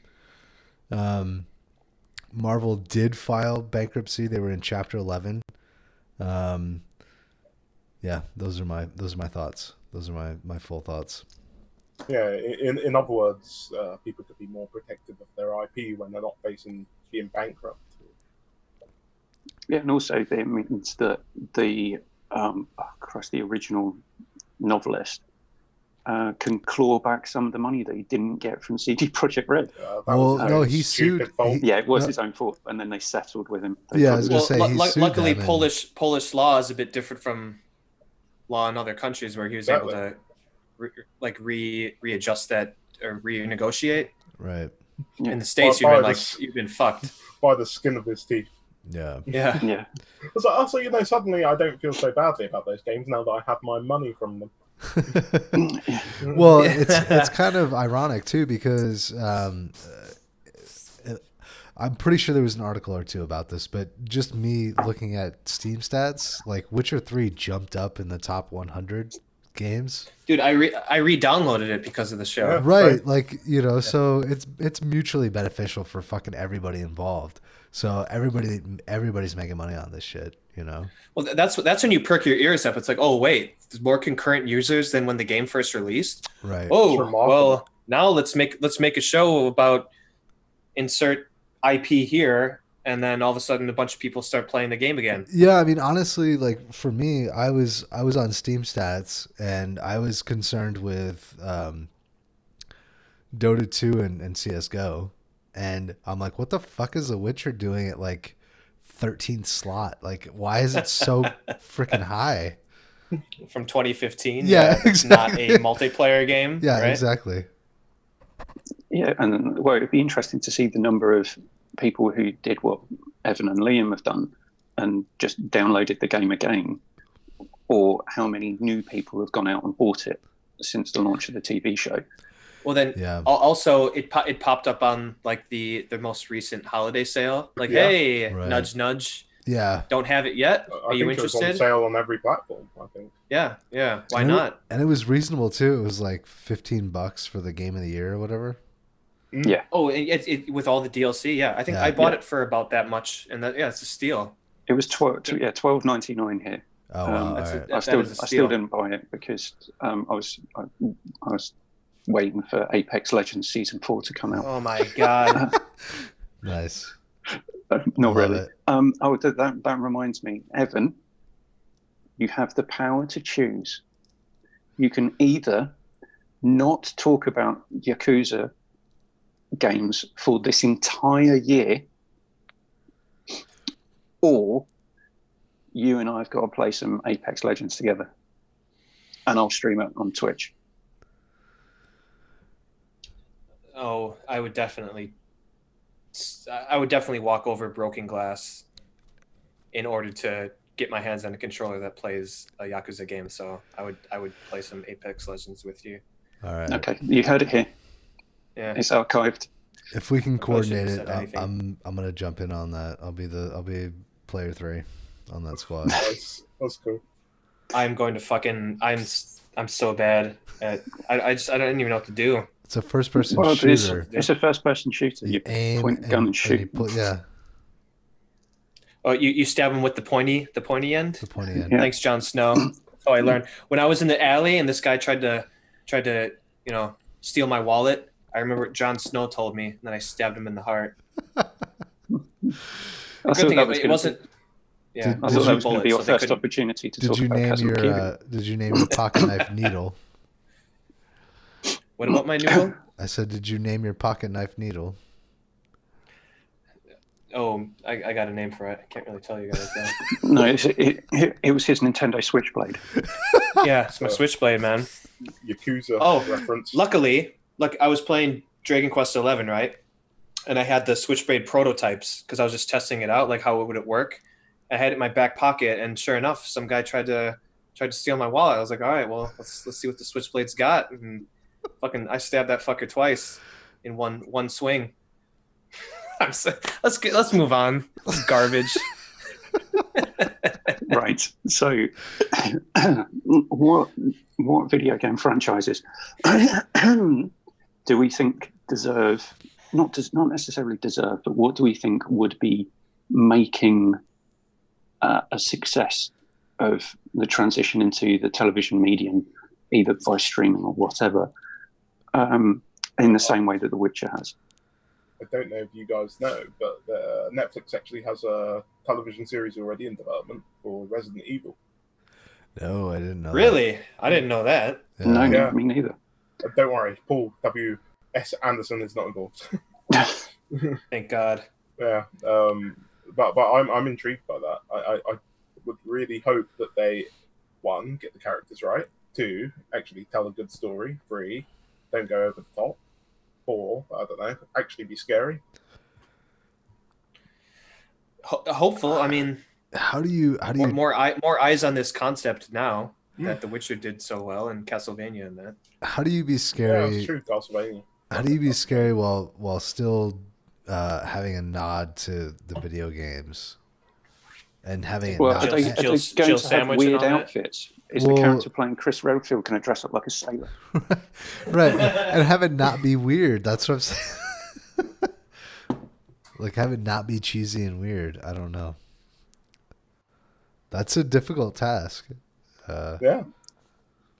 Marvel did file bankruptcy. They were in Chapter 11. Yeah, those are my thoughts. Those are my full thoughts. Yeah, in other words, people could be more protective of their IP when they're not facing being bankrupt. Yeah, and also it means that the original novelist can claw back some of the money that he didn't get from CD Projekt Red. He sued. It was his own fault, and then they settled with him. Yeah, I was gonna say, he sued luckily, them Polish law is a bit different from law in other countries, where he was able to readjust that or renegotiate. Right. Yeah. In the States, you've been fucked by the skin of his teeth. Yeah. Yeah. So suddenly I don't feel so badly about those games now that I have my money from them. Well, it's kind of ironic too because I'm pretty sure there was an article or two about this, but just me looking at Steam stats, like Witcher 3 jumped up in the top 100 games. Dude, I re-downloaded it because of the show. Yeah. Right, like, so it's mutually beneficial for fucking everybody involved. So everybody's making money on this shit, Well, that's when you perk your ears up. It's like, oh wait, there's more concurrent users than when the game first released. Right. Oh, remarkable. well, now let's make a show about insert IP here, and then all of a sudden a bunch of people start playing the game again. Yeah, I mean, honestly, like for me, I was on Steam stats and I was concerned with Dota 2 and CS:GO, and I'm like, what the fuck is The Witcher doing at like 13th slot? Like, why is it so freaking high? From 2015. Yeah, It's exactly. not a multiplayer game. Yeah, right? exactly. Yeah, and well, it'd be interesting to see the number of people who did what Evan and Liam have done and just downloaded the game again, or how many new people have gone out and bought it since the launch of the TV show. Well, then Yeah. also it popped up on like the most recent holiday sale. Like, Yeah. hey, Right. nudge, nudge. Yeah. Don't have it yet. I Are you think it was on interested? sale on every platform, I think. Yeah. Why And not? And it was reasonable too. It was like $15 for the game of the year or whatever. Yeah. Oh, it with all the DLC. Yeah, I think Yeah. I bought it for about that much, and it's a steal. It was $12.99 here. Oh, wow. That's All a- right. I that still is a I steal. still didn't buy it because I was waiting for Apex Legends Season 4 to come out. Oh my god. Nice. Not Love really. it. That reminds me, Evan, you have the power to choose. You can either not talk about Yakuza games for this entire year, or you and I have got to play some Apex Legends together, and I'll stream it on Twitch. Oh, I would definitely walk over broken glass in order to get my hands on a controller that plays a Yakuza game. So I would play some Apex Legends with you. All right. Okay, you heard it here. Yeah. It's archived. If we can probably shouldn't coordinate have it, said anything. I'm gonna jump in on that. I'll be player 3 on that squad. That's cool. I'm going to fucking. I'm so bad at. I don't even know what to do. It's a first-person Well, shooter. it's a first-person shooter. You aim point the gun and shoot. yeah, Oh, you stab him with the pointy end. the pointy end. Yeah. Thanks, Jon Snow. Oh, I learned when I was in the alley and this guy tried to steal my wallet. I remember what Jon Snow told me, and then I stabbed him in the heart. I Good thought thing that was it gonna wasn't. Yeah, Did- I did thought you- that was going to be your bullets, so they first couldn't- opportunity to Did talk you about name Castle your Cuban. Did you name your pocket knife Needle? What about my noodle? I said, did you name your pocket knife Needle? Oh, I got a name for it. I can't really tell you guys that. No, it was his Nintendo Switchblade. Yeah, it's my Switchblade, man. Yakuza Oh, reference. Luckily, I was playing Dragon Quest XI, right? And I had the Switchblade prototypes because I was just testing it out, like how would it work. I had it in my back pocket, and sure enough, some guy tried to steal my wallet. I was like, all right, well, let's see what the Switchblade's got. And fucking, I stabbed that fucker twice in one swing. Let's move on. This is garbage. Right. So, what video game franchises do we think deserve? Not necessarily deserve, but what do we think would be making a success of the transition into the television medium, either by streaming or whatever, in the same way that The Witcher has? I don't know if you guys know, but Netflix actually has a television series already in development for Resident Evil. No, I didn't know. Really? I didn't know that. That. No, Yeah. me neither. Don't worry, Paul W.S. Anderson is not involved. Thank God. Yeah, but I'm intrigued by that. I would really hope that they, 1, get the characters right, 2, actually tell a good story, 3, don't go over the top, 4, I don't know, actually be scary. Hopeful. I mean, How do you more eyes on this concept now that The Witcher did so well and Castlevania and that. how do you be Yeah, scary? it's true, Castlevania. How do you be scary while still having a nod to the video games and having a Well, nod? are they Jill going to have sandwich and weird all that? outfits? Is the Well- character playing Chris Redfield going to dress up like a sailor? Right, and have it not be weird. That's what I'm saying. Like, have it not be cheesy and weird. I don't know. That's a difficult task. Yeah,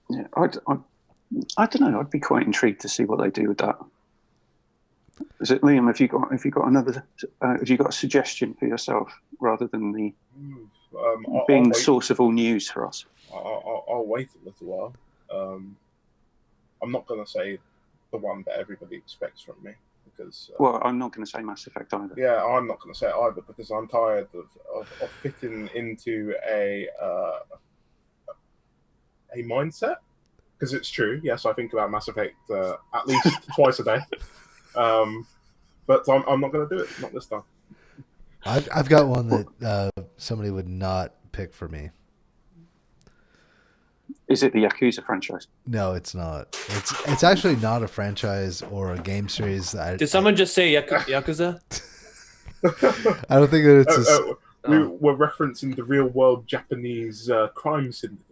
Yeah, I don't know. I'd be quite intrigued to see what they do with that. Is it Liam? Have you got another? Have you got a suggestion for yourself rather than the being I'll the source of all news for us? I'll wait a little while. I'm not going to say the one that everybody expects from me because Well, I'm not going to say Mass Effect either. yeah, I'm not going to say it either because I'm tired of fitting into a mindset because it's true. Yes, I think about Mass Effect at least twice a day. But I'm not going to do it. Not this time. I've got one that somebody would not pick for me. Is it the Yakuza franchise? No, it's not. It's actually not a franchise or a game series. Did someone just say Yakuza? I don't think that it's. We were referencing the real world Japanese crime syndicate.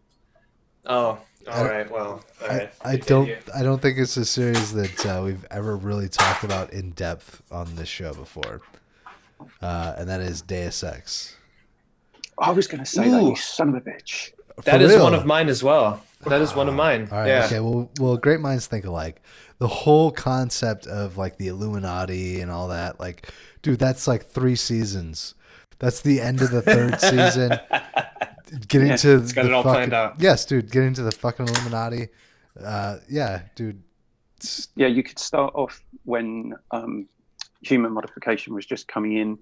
Oh, all right. Well, all right. I don't think it's a series that we've ever really talked about in depth on this show before, and that is Deus Ex. I was going to say that, you son of a bitch. That is one of mine as well. That is one of mine. All right. Yeah. Okay. Well, great minds think alike. The whole concept of like the Illuminati and all that, like, dude, that's like 3 seasons. That's the end of the 3rd season. Get into it's got it all planned out. Yes, dude. Get into the fucking Illuminati. Yeah, dude. Yeah, you could start off when human modification was just coming in,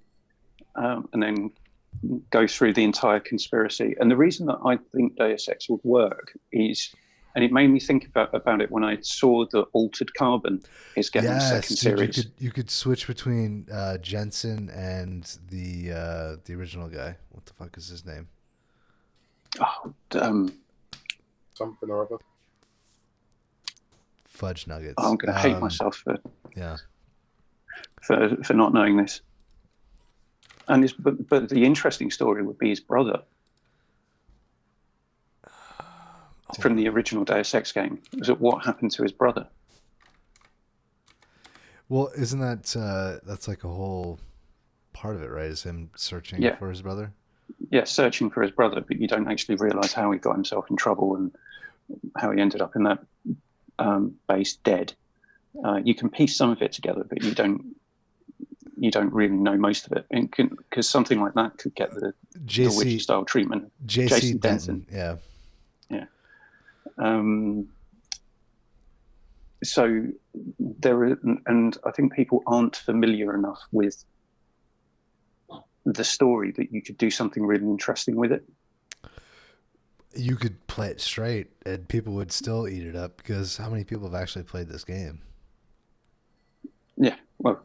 and then go through the entire conspiracy. And the reason that I think Deus Ex would work is, and it made me think about it when I saw that Altered Carbon is getting a second series. You could switch between Jensen and the original guy. What the fuck is his name? Oh, Something or other. Fudge Nuggets. I'm going to hate myself for not knowing this. And but the interesting story would be his brother from the original Deus Ex game. Was it what happened to his brother? Well, isn't that that's like a whole part of it, right? Is him searching for his brother? Yeah, searching for his brother, but you don't actually realise how he got himself in trouble and how he ended up in that base dead. You can piece some of it together, but you don't really know most of it, because something like that could get the Witcher style treatment. Jason Denton, yeah. So there are, and I think people aren't familiar enough with the story that you could do something really interesting with it. You could play it straight, and people would still eat it up, because how many people have actually played this game? Yeah, well,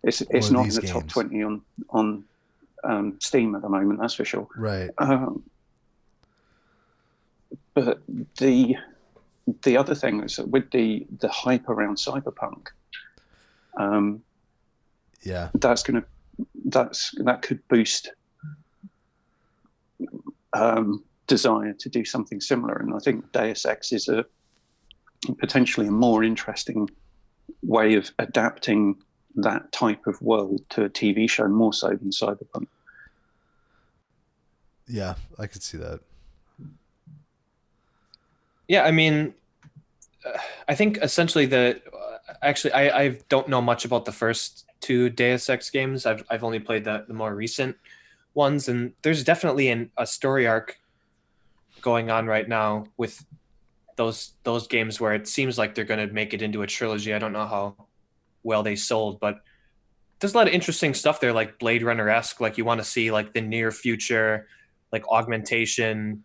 it's not in the top 20 on Steam at the moment, that's for sure. Right. But the other thing is that with the hype around Cyberpunk, that could boost desire to do something similar. And I think Deus Ex is potentially a more interesting way of adapting that type of world to a TV show, more so than Cyberpunk. Yeah, I could see that. Yeah, I mean, I think essentially I don't know much about the first 2 Deus Ex games. I've only played the more recent ones, and there's definitely a story arc going on right now with those games where it seems like they're going to make it into a trilogy. I don't know how well they sold, but there's a lot of interesting stuff there, like Blade Runner-esque. Like you want to see like the near future, like augmentation,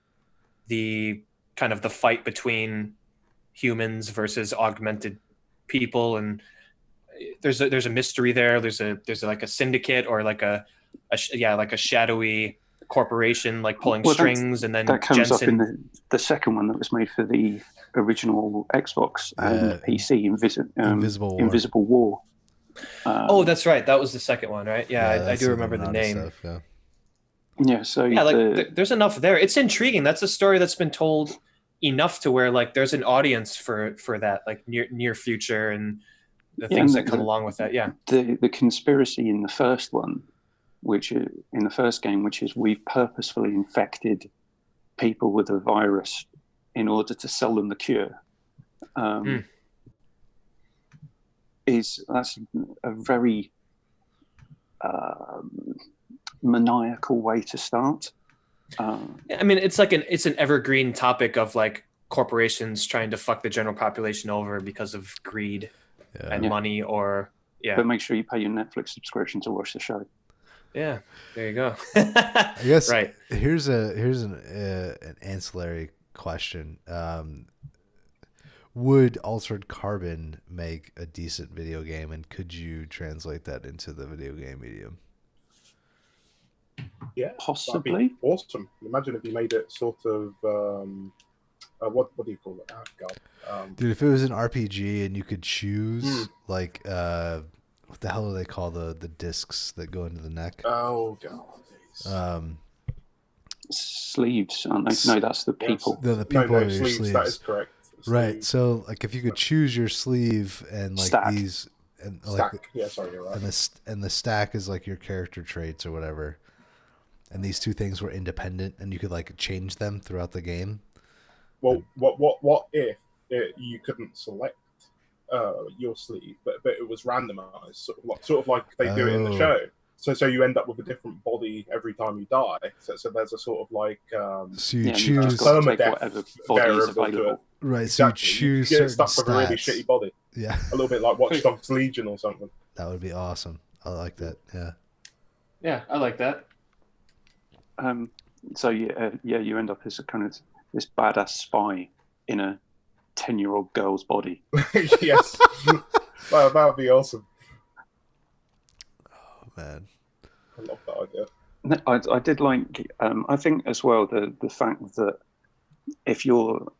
the kind of the fight between humans versus augmented people, and there's a mystery there. There's like a syndicate or like a shadowy corporation like pulling strings, and then that comes Jensen... up in the second one that was made for the original Xbox and PC, Invisible War. Oh, that's right. That was the second one, right? Yeah, I do remember the name. Stuff, there's enough there. It's intriguing. That's a story that's been told enough to where like there's an audience for that, like near future and the things that come along with that. Yeah. The conspiracy in the first one, in the first game, which is we've purposefully infected people with a virus in order to sell them the cure. That's a very maniacal way to start. I mean, it's an evergreen topic of like corporations trying to fuck the general population over because of greed and money, but make sure you pay your Netflix subscription to watch the show. Yeah, there you go. I guess right. Here's an ancillary question. would Altered Carbon make a decent video game, and could you translate that into the video game medium? Yeah, Possibly. that'd be awesome. Imagine if you made it sort of what do you call it? Oh, God. Dude, if it was an RPG and you could choose like what the hell do they call the discs that go into the neck? Oh God. Sleeves, aren't they? No, that's the people. The people on your sleeves. That is correct. Right. So like if you could choose your sleeve and like Stack. these and Stack. like Yeah, sorry, you're right. and the stack is like your character traits or whatever. And these two things were independent and you could like change them throughout the game. Well, what if you couldn't select your sleeve, but it was randomized, sort of like they do it in the show. So you end up with a different body every time you die. So there's a sort of like so you Yeah, choose you've got to take whatever body is variable to available. it. right. Exactly. So you choose You get certain stuck with a really stats. shitty body, Yeah, a little bit like Watch Dogs Legion or something. that would be awesome. I like that. Yeah. Yeah, I like that. So you end up as a kind of this badass spy in a 10-year-old girl's body. Yes, that would be awesome. Oh man. I love that idea. I did like. I think as well the fact that if you're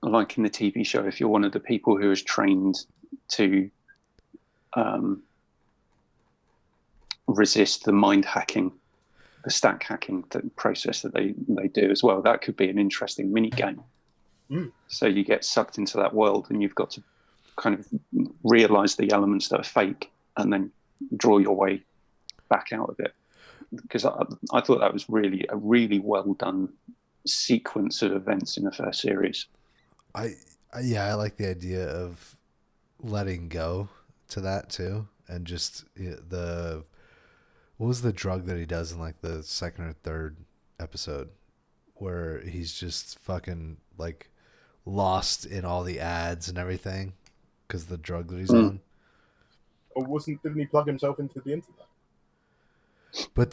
like in the TV show, if you're one of the people who is trained to resist the mind hacking, the stack hacking process that they do as well, that could be an interesting mini game. So you get sucked into that world and you've got to kind of realize the elements that are fake and then draw your way back out of it. Because I thought that was really a really well done sequence of events in the first series. I like the idea of letting go to that too, and just what was the drug that he does in like the second or third episode, where he's just fucking like lost in all the ads and everything because the drug that he's on. Or didn't he plug himself into the internet? But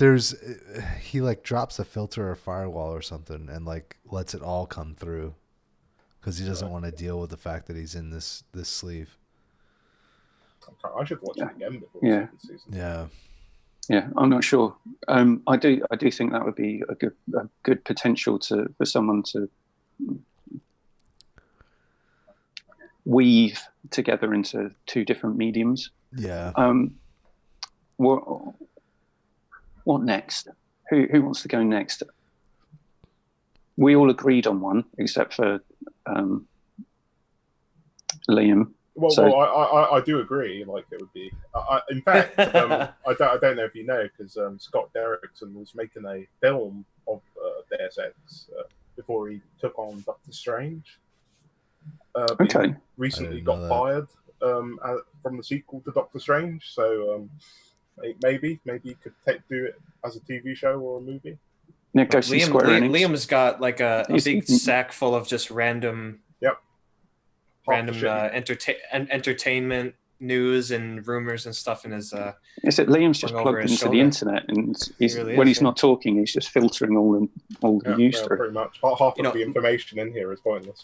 he like drops a filter or firewall or something and like lets it all come through because he doesn't want to deal with the fact that he's in this sleeve. I should watch it again before Yeah. the second season. Yeah. Yeah, I'm not sure. I do think that would be a good potential for someone to weave together into two different mediums. Yeah. What next? Who wants to go next? We all agreed on one, except for Liam. Well, I do agree. Like it would be. In fact, I don't know if you know because Scott Derrickson was making a film of Deus Ex before he took on Doctor Strange. Okay. He recently didn't know got that. fired from the sequel to Doctor Strange, so maybe you could do it as a TV show or a movie. Yeah, go see Square Enix. Liam's got like a He's- big sack full of just random entertainment news and rumors and stuff in his Is it Liam's just hung over plugged his into shoulder. the internet and he's, really when is, he's not talking, he's just filtering all the news through. Pretty much. Half You know- of the information in here is pointless.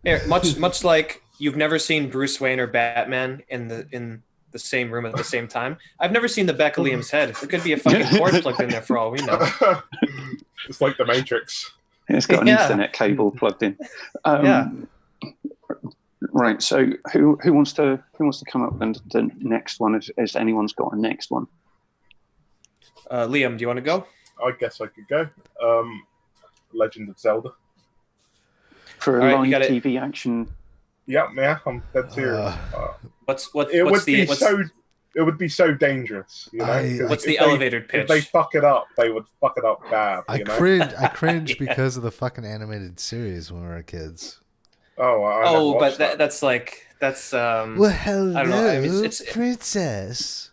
Yeah, much like you've never seen Bruce Wayne or Batman in the same room at the same time. I've never seen the back of Liam's head. There could be a fucking cord plugged in there for all we know. It's like the Matrix. It's got an Yeah. Ethernet cable plugged in. Yeah. Right. So who wants to come up with the next one? Has anyone's got a next one? Liam, do you want to go? I guess I could go. Legend of Zelda. For a All right, live you got it. TV action. Yeah, I'm dead serious. It would be so dangerous. You know? What's If the they- elevator If pitch? they fuck it up, they would fuck it up bad. I You know? cringe Yeah. because of the fucking animated series when we were kids. Oh, I never Oh, watched but that's Well, hello, I don't know. I mean, it's princess.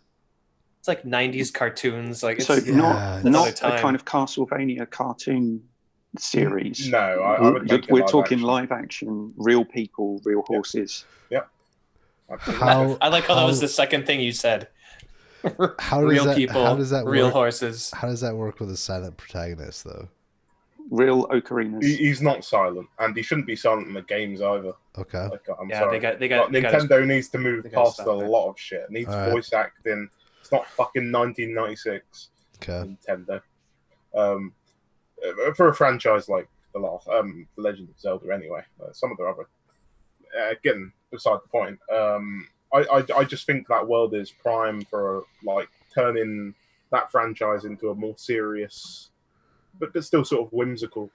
it's like 90s cartoons. Like it's So Yeah, not another a time. kind of Castlevania cartoon series. No, I would make it We're live talking action. live action, real people, real horses. Absolutely. How I like how that was the second thing you said. how does Real that people, how does that real work? horses. How does that work with a silent protagonist though? real ocarinas. He's not silent, and he shouldn't be silent in the games either. Okay. Like, I'm Yeah, sorry. they got Nintendo needs to move they gotta past stop a that. lot of shit. It needs All right. voice acting. It's not fucking 1996 Okay. Nintendo. For a franchise like The Legend of Zelda, anyway. Some of the other, again, beside the point. I just think that world is prime for like turning that franchise into a more serious, but still sort of whimsical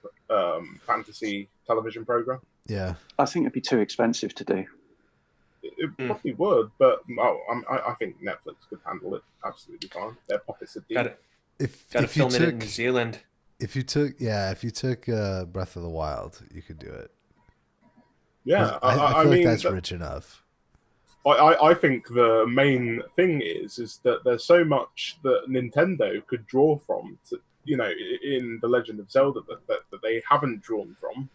fantasy television program. Yeah. I think it'd be too expensive to do. It probably would, but I think Netflix could handle it absolutely fine. Their pockets are deep. Got If to you film it in took New Zealand. if you took Breath of the Wild, you could do it. Yeah, 'Cause I I feel mean, like that's rich enough. I think the main thing is that there's so much that Nintendo could draw from, in The Legend of Zelda that they haven't drawn from,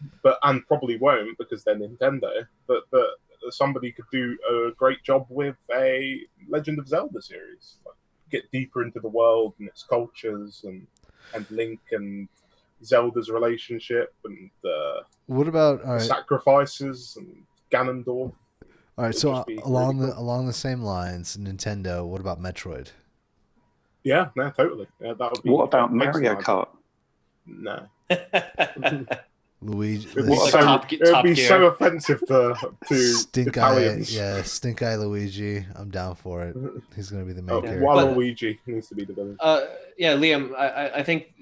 and probably won't because they're Nintendo. But somebody could do a great job with a Legend of Zelda series, like, get deeper into the world and its cultures and Link and Zelda's relationship and What about all right? sacrifices and Ganondorf. All right, It'd so just be along really the along the same lines, Nintendo. What about Metroid? Yeah, no, totally. Yeah, that would be. What about excellent Mario idea. Kart? No, Luigi, it would It's be, like so, Top it would Top be Gear. so offensive to Stink Eye, Italians. yeah, Stink Eye Luigi. I'm down for it. He's gonna be the main Oh, character. Waluigi needs to be the villain. Yeah, Liam, I think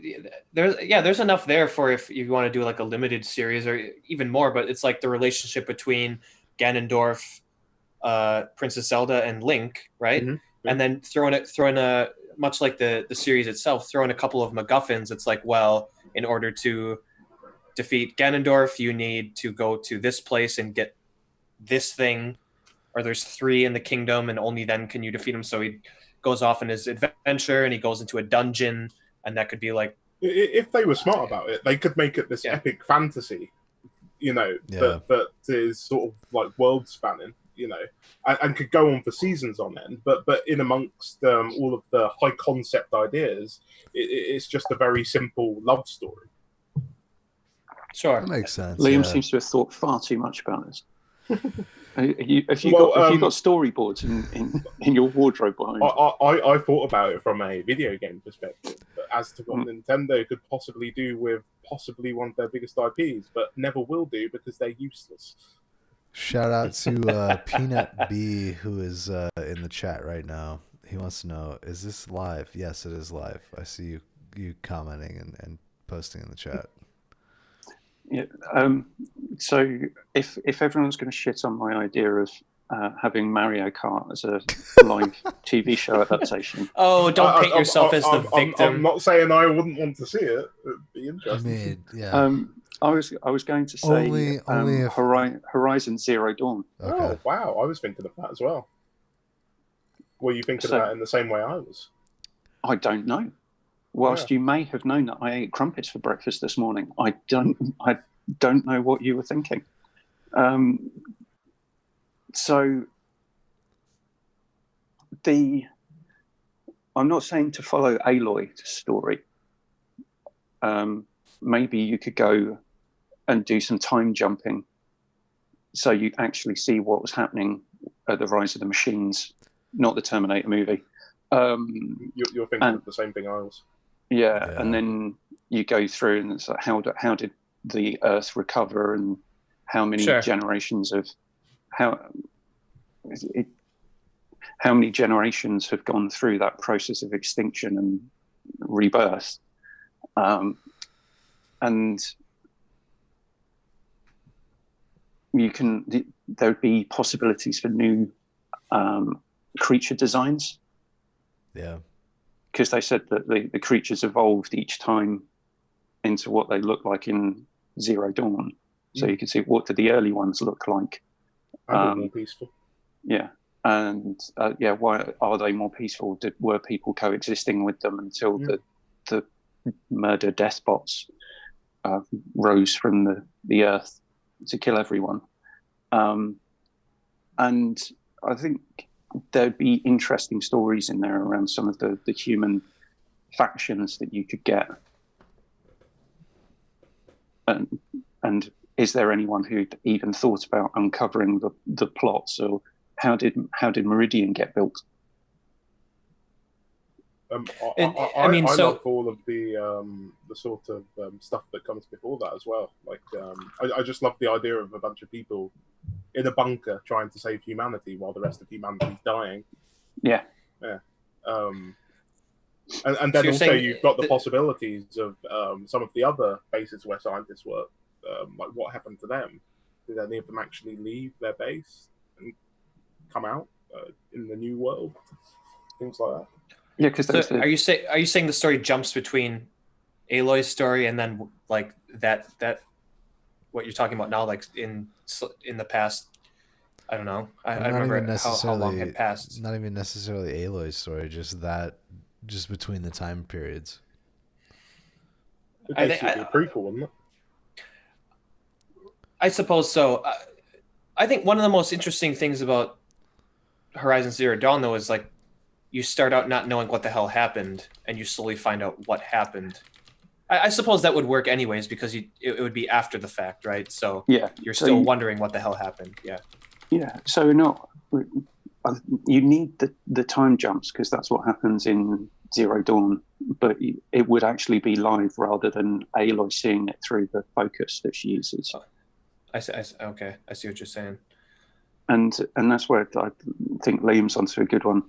there's enough there for if you want to do like a limited series or even more, but it's like the relationship between Ganondorf, Princess Zelda, and Link, right? Mhm. And then throwing a much like the series itself, throwing a couple of MacGuffins. It's like, well, in order to defeat Ganondorf, you need to go to this place and get this thing, or there's 3 in the kingdom, and only then can you defeat him. So he goes off on his adventure, and he goes into a dungeon, and that could be like, If they were smart about it, they could make it this epic fantasy, that is sort of like world spanning, and could go on for seasons on end. But in amongst all of the high concept ideas, it's just a very simple love story. sure. That makes sense. Liam yeah. seems to have thought far too much about this. Have you got storyboards in your wardrobe behind you? I thought about it from a video game perspective, but as to what Nintendo could possibly do with possibly one of their biggest IPs, but never will do because they're useless. Shout out to Peanut B, who is in the chat right now. He wants to know: is this live? Yes, it is live. I see you commenting and posting in the chat. Yeah. So if everyone's going to shit on my idea of having Mario Kart as a live TV show adaptation, Oh, don't paint yourself as the victim. I'm not saying I wouldn't want to see it. It'd be I interesting. mean, yeah. I was going to say Only if- Horizon Zero Dawn. Okay. Oh, wow. I was thinking of that as well. Were you thinking So- of that in the same way I was? I don't know. Whilst you may have known that I ate crumpets for breakfast this morning, I don't know what you were thinking. So I'm not saying to follow Aloy's story. Maybe you could go and do some time jumping, so you actually see what was happening at the Rise of the Machines, not the Terminator movie. You're thinking of the same thing I was. Yeah, and then you go through and it's like, how did the Earth recover, and how many generations of how many generations have gone through that process of extinction and rebirth, and there'd be possibilities for new creature designs. Yeah. Because they said that the creatures evolved each time into what they look like in Zero Dawn. So you can see what did the early ones look like. And more peaceful. Yeah. And why are they more peaceful? Were people coexisting with them until the murder death bots rose from the earth to kill everyone? And I think there'd be interesting stories in there around some of the human factions that you could get. and is there anyone who even thought about uncovering the plots, or how did Meridian get built? I love all of the sort of stuff that comes before that as well. Like, I just love the idea of a bunch of people in a bunker trying to save humanity while the rest of humanity's dying. Yeah. And then also you've got the possibilities of some of the other bases where scientists work. Like, what happened to them? Did any of them actually leave their base and come out in the new world? Things like that. Yeah, because are you saying the story jumps between Aloy's story and then like that what you're talking about now, like in the past? I don't know. I remember how long had passed. Not even necessarily Aloy's story, just between the time periods. It's basically a prequel, wasn't it? I suppose so. I think one of the most interesting things about Horizon Zero Dawn, though, is like you start out not knowing what the hell happened, and you slowly find out what happened. I suppose that would work anyways, because it would be after the fact, right? So yeah, you're still wondering what the hell happened. Yeah. Yeah. So you need the time jumps, because that's what happens in Zero Dawn, but it would actually be live rather than Aloy seeing it through the focus that she uses. Okay, I see what you're saying. And that's where I think Liam's onto a good one,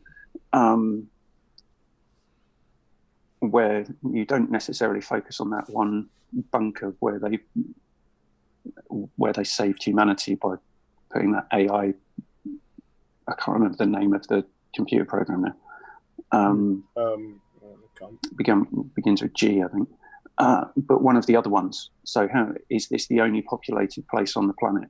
where you don't necessarily focus on that one bunker where they saved humanity by putting that AI. I can't remember the name of the computer program now. Begins with G, I think. But one of the other ones. So, how is this the only populated place on the planet?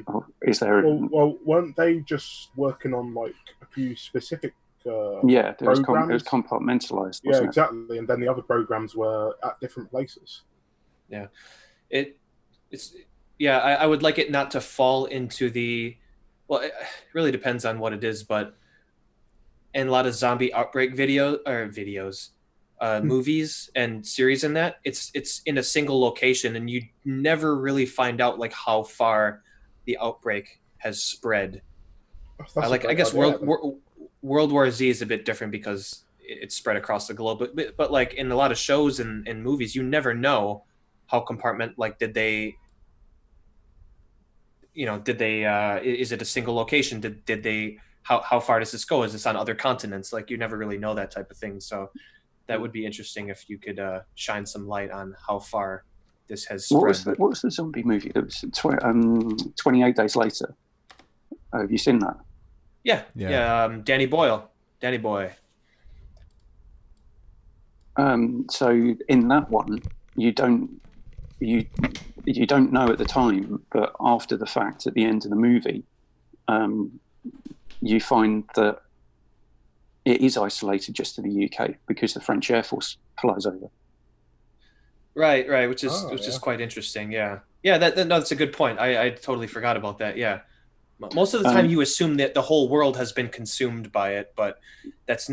Or is there? Well, weren't they just working on like a few specific? It was compartmentalized. Yeah, exactly. And then the other programs were at different places. Yeah, I would like it not to fall into the. Well, it really depends on what it is, but in a lot of zombie outbreak movies and series in that, it's in a single location, and you never really find out like how far the outbreak has spread. I guess World War Z is a bit different because it's spread across the globe, but like in a lot of shows and movies, you never know how did they is it a single location? Did they how far does this go? Is this on other continents? Like, you never really know that type of thing. So that would be interesting if you could shine some light on how far this has spread. What was the zombie movie? It was 28 Days Later. Have you seen that? Yeah. Danny Boy. So in that one, you don't know at the time, but after the fact, at the end of the movie, you find that it is isolated just to the UK because the French Air Force flies over. Right, which is quite interesting. Yeah, that's a good point. I totally forgot about that. Yeah, most of the time you assume that the whole world has been consumed by it, but that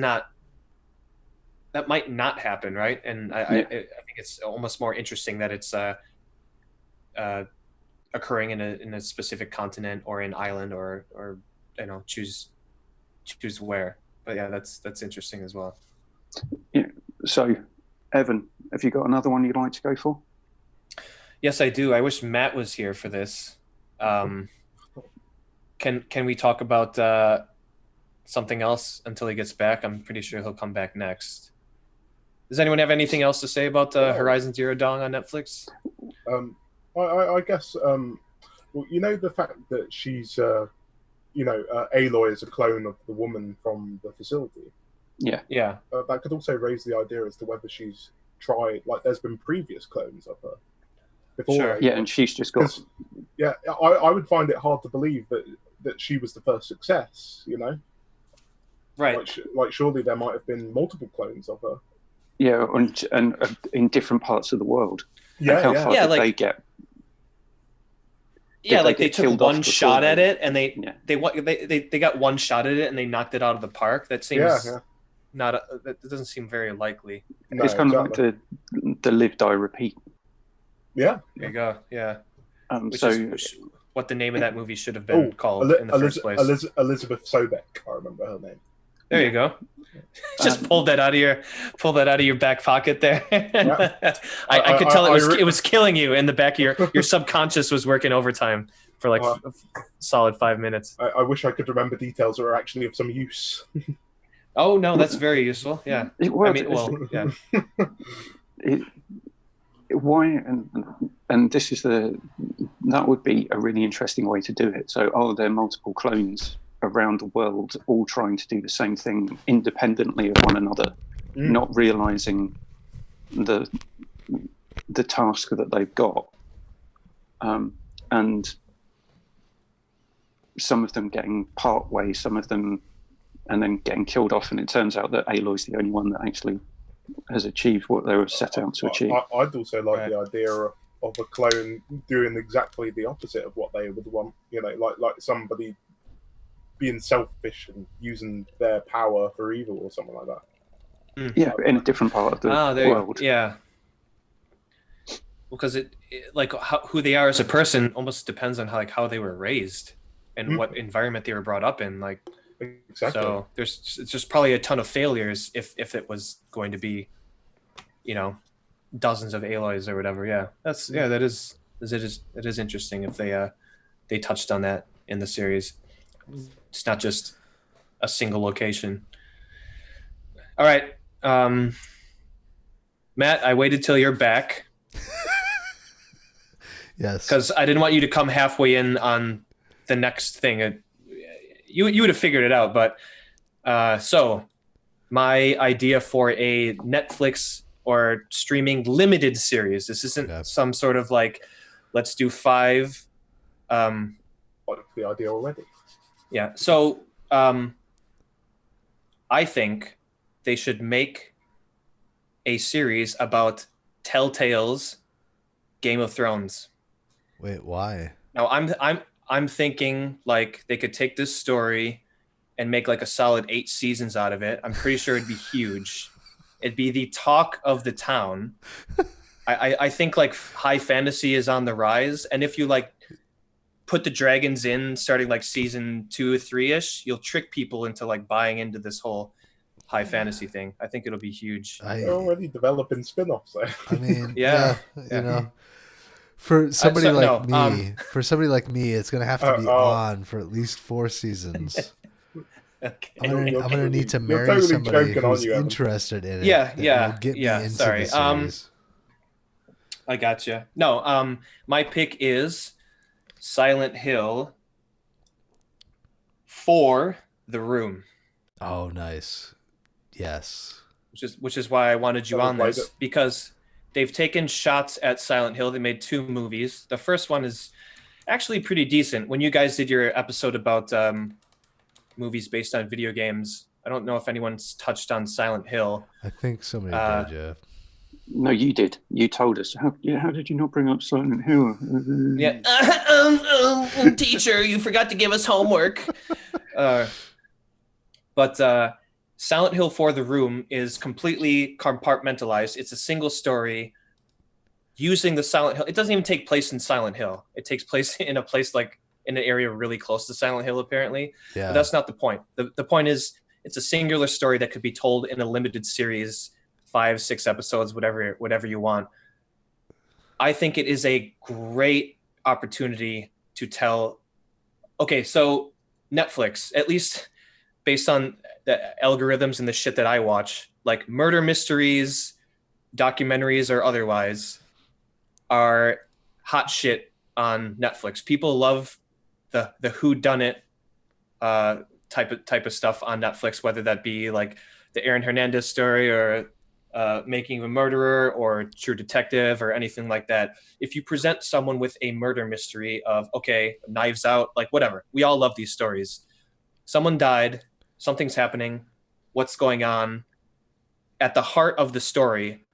might not happen, right? And I think it's almost more interesting that it's occurring in a specific continent or an island or choose where. But yeah, that's interesting as well. Yeah. So, Evan, have you got another one you'd like to go for? Yes, I do. I wish Matt was here for this. Can we talk about something else until he gets back? I'm pretty sure he'll come back next. Does anyone have anything else to say about Horizon Zero Dawn on Netflix? I guess the fact that she's Aloy is a clone of the woman from the facility. Yeah. That could also raise the idea as to whether she's tried. Like, there's been previous clones of her before. Sure. Yeah, and she's just got. Yeah, I would find it hard to believe that she was the first success. Right. Like surely there might have been multiple clones of her. Yeah, and in different parts of the world. Yeah, how far did they get? Yeah, like they took one shot at it, and they got one shot at it, and they knocked it out of the park. That seems that doesn't seem very likely. No, it's kind of like the live, die, repeat. Yeah. There you go. Yeah. Which So is what the name of that movie should have been called in the first place. Elizabeth Sobek, I remember her name. There you go. Just pull that out of your back pocket there. I could tell it was killing you in the back of your subconscious was working overtime for like a solid 5 minutes. I wish I could remember details that are actually of some use. Oh no, that's very useful. Yeah. Yeah. Why and this is that would be a really interesting way to do it. So are there multiple clones around the world all trying to do the same thing independently of one another, not realizing the task that they've got, and some of them getting part way, some of them and then getting killed off, and it turns out that Aloy's the only one that actually has achieved what they were set out to achieve. I'd also like the idea of a clone doing exactly the opposite of what they would want. Like somebody being selfish and using their power for evil or something like that. Yeah, in a different part of the world. Yeah. Because it like who they are as a person almost depends on how they were raised and what environment they were brought up in. Like. Exactly. So it's just probably a ton of failures if it was going to be, dozens of Aloys or whatever. Yeah, it is interesting if they touched on that in the series. It's not just a single location. All right, Matt, I waited till you're back. Yes. Because I didn't want you to come halfway in on the next thing. You would have figured it out, but so my idea for a Netflix or streaming limited series. This isn't some sort of like, let's do 5. Like the idea already. Yeah. So I think they should make a series about Telltale's Game of Thrones. Wait, why? Now I'm thinking like they could take this story and make like a solid 8 seasons out of it. I'm pretty sure it'd be huge. It'd be the talk of the town. I think like high fantasy is on the rise. And if you like put the dragons in starting like season 2 or 3-ish, you'll trick people into like buying into this whole high fantasy thing. I think it'll be huge. They're already developing spin-offs there. I mean, yeah. You know. For somebody like me, it's gonna have to be on for at least 4 seasons. Okay. I'm gonna need to marry somebody who's interested in it. Yeah. Get me into the series. I gotcha. No, my pick is Silent Hill for The Room. Oh, nice. Yes. Which is why I wanted you on this, because they've taken shots at Silent Hill. They made 2 movies. The first one is actually pretty decent. When you guys did your episode about movies based on video games, I don't know if anyone's touched on Silent Hill. I think somebody did, yeah. No, you did. You told us. How did you not bring up Silent Hill? Yeah. Teacher, you forgot to give us homework. But Silent Hill for The Room is completely compartmentalized. It's a single story using the Silent Hill. It doesn't even take place in Silent Hill. It takes place in a place like in an area really close to Silent Hill, apparently. Yeah. But that's not the point. The point is it's a singular story that could be told in a limited series, 5, 6 episodes, whatever you want. I think it is a great opportunity to tell. Okay, so Netflix, at least based on the algorithms and the shit that I watch, like murder mysteries, documentaries or otherwise, are hot shit on Netflix. People love the whodunit type of stuff on Netflix, whether that be like the Aaron Hernandez story or Making of a Murderer or True Detective or anything like that. If you present someone with a murder mystery of, okay, Knives Out, like whatever, we all love these stories. Someone died, something's happening, what's going on? At the heart of the story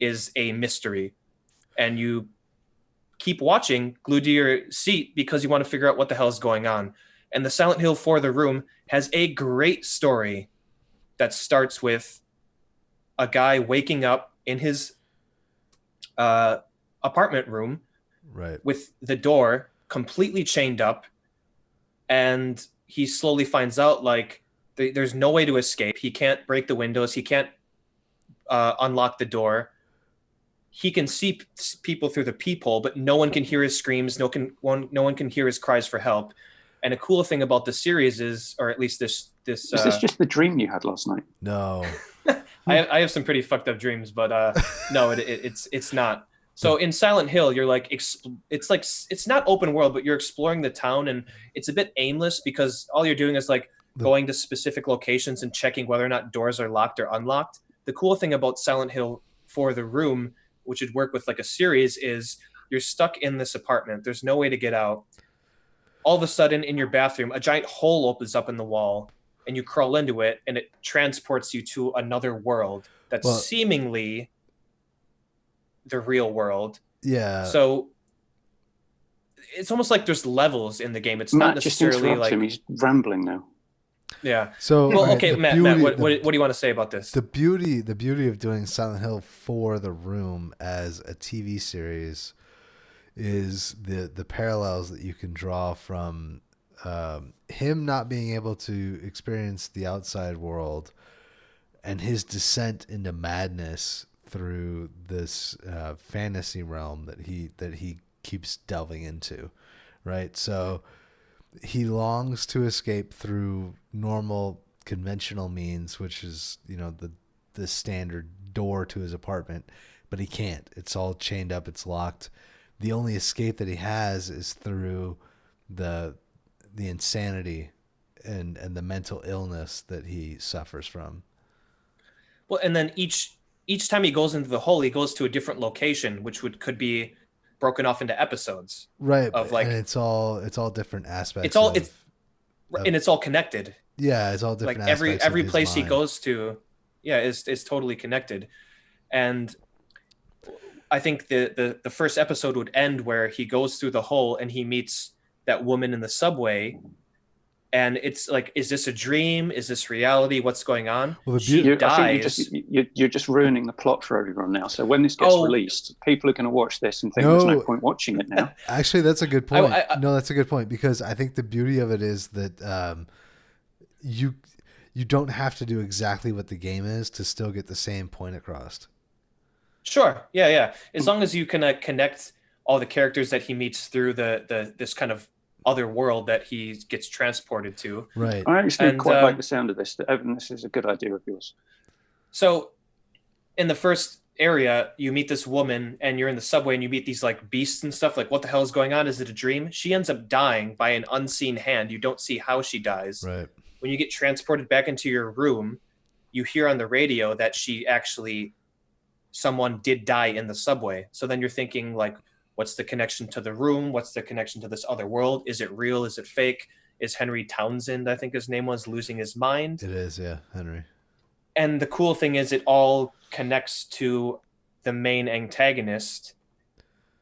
is a mystery. And you keep watching, glued to your seat, because you want to figure out what the hell is going on. And the Silent Hill for The Room has a great story that starts with a guy waking up in his apartment room Right. with the door completely chained up, and he slowly finds out like there's no way to escape. He can't break the windows. He can't unlock the door. He can see people through the peephole, but no one can hear his screams. No one can hear his cries for help. And a cool thing about the series is, or at least this Is this just the dream you had last night? No. I have some pretty fucked up dreams, but no, it's not. So in Silent Hill, you're like it's not open world, but you're exploring the town, and it's a bit aimless because all you're doing is like going to specific locations and checking whether or not doors are locked or unlocked. The cool thing about Silent Hill 4: The Room, which would work with like a series, is you're stuck in this apartment. There's no way to get out. All of a sudden, in your bathroom, a giant hole opens up in the wall, and you crawl into it, and it transports you to another world that's seemingly the real world. Yeah. So it's almost like there's levels in the game. It's Matt, not necessarily just interrupt like him. He's rambling now. Yeah. So well, right, okay, Matt, what do you want to say about this? The beauty of doing Silent Hill 4: The Room as a TV series is the parallels that you can draw from him not being able to experience the outside world and his descent into madness through this fantasy realm that he keeps delving into, right? So he longs to escape through normal, conventional means, which is, the standard door to his apartment, but he can't. It's all chained up. It's locked. The only escape that he has is through the insanity and the mental illness that he suffers from. Well, and then each time he goes into the hole, he goes to a different location, which could be broken off into episodes. Right. Of like, and it's all different aspects. And it's all connected. Yeah, it's all different like aspects. Every of his place he mind. goes to, is totally connected. And I think the first episode would end where he goes through the hole and he meets that woman in the subway. And it's like, is this a dream? Is this reality? What's going on? Well, she dies. I think you're just ruining the plot for everyone now. So when this gets released, people are going to watch this and think there's no point watching it now. Actually, that's a good point. No, that's a good point, because I think the beauty of it is that you don't have to do exactly what the game is to still get the same point across. Sure. Yeah. As long as you can connect all the characters that he meets through this kind of other world that he gets transported to. Right. I actually quite like the sound of this. Evan, this is a good idea of yours. So in the first area, you meet this woman and you're in the subway and you meet these like beasts and stuff. Like, what the hell is going on? Is it a dream? She ends up dying by an unseen hand. You don't see how she dies. Right. When you get transported back into your room, you hear on the radio that someone did die in the subway. So then you're thinking like, what's the connection to the room? What's the connection to this other world? Is it real? Is it fake? Is Henry Townsend, I think his name was, losing his mind? It is, yeah, Henry. And the cool thing is it all connects to the main antagonist.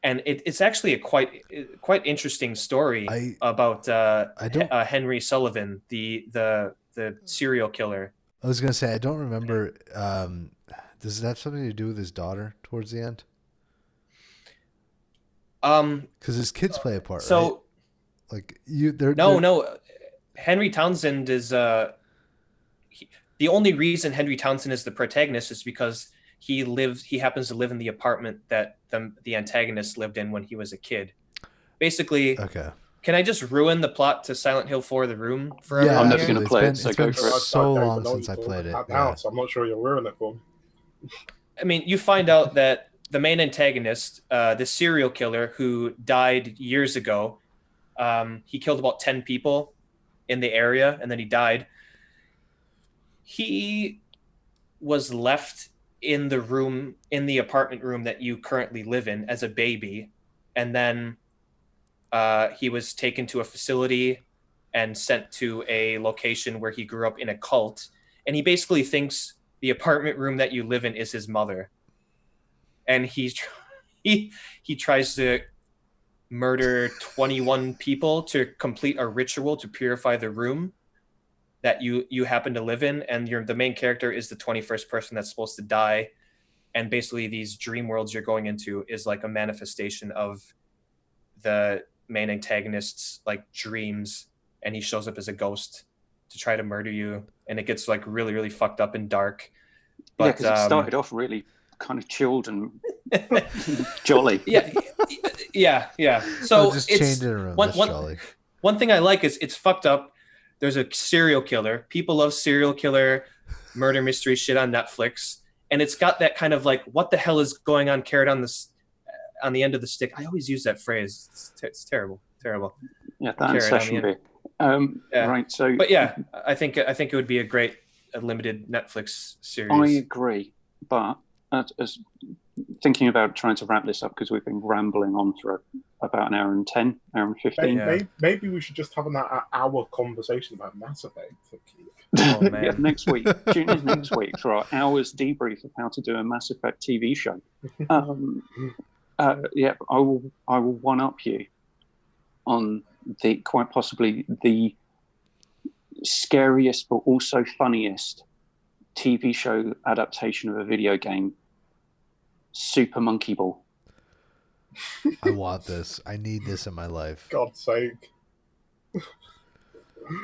And it's actually a quite interesting story about Henry Sullivan, the serial killer. I was going to say, I don't remember. Does it have something to do with his daughter towards the end? Because his kids play a part, right? Like No. Henry Townsend is the only reason Henry Townsend is the protagonist is because he happens to live in the apartment that the antagonist lived in when he was a kid. Basically, okay. Can I just ruin the plot to Silent Hill 4: The Room for everyone? Yeah, I'm never going to play it. It's been so long since I played it. So I'm not sure you'll ruin it for me. I mean, you find out that the main antagonist, the serial killer who died years ago, he killed about 10 people in the area and then he died. He was left in the apartment room that you currently live in as a baby. And then he was taken to a facility and sent to a location where he grew up in a cult. And he basically thinks the apartment room that you live in is his mother. And he tries to murder 21 people to complete a ritual to purify the room that you happen to live in. And the main character is the 21st person that's supposed to die. and basically these dream worlds you're going into is like a manifestation of the main antagonist's like dreams, and he shows up as a ghost to try to murder you, and it gets like really, really fucked up and dark. But because it started off really kind of chilled and jolly. Yeah. So just it's change it around. Jolly. one thing I like is it's fucked up. There's a serial killer. People love serial killer, murder mystery shit on Netflix, and it's got that kind of like, what the hell is going on? Carrot on the end of the stick. I always use that phrase. It's terrible. Yeah, that session bit. Right. So, but yeah, I think it would be a limited Netflix series. I agree, but as thinking about trying to wrap this up, because we've been rambling on for about an hour and 10, hour and 15. Maybe we should just have an hour conversation about Mass Effect. Oh, man. Yeah, next week. Tune in next week for our hour's debrief of how to do a Mass Effect TV show. Yeah, I will one up you on the quite possibly the scariest but also funniest TV show adaptation of a video game, Super Monkey Ball. I want this. I need this in my life. God's sake.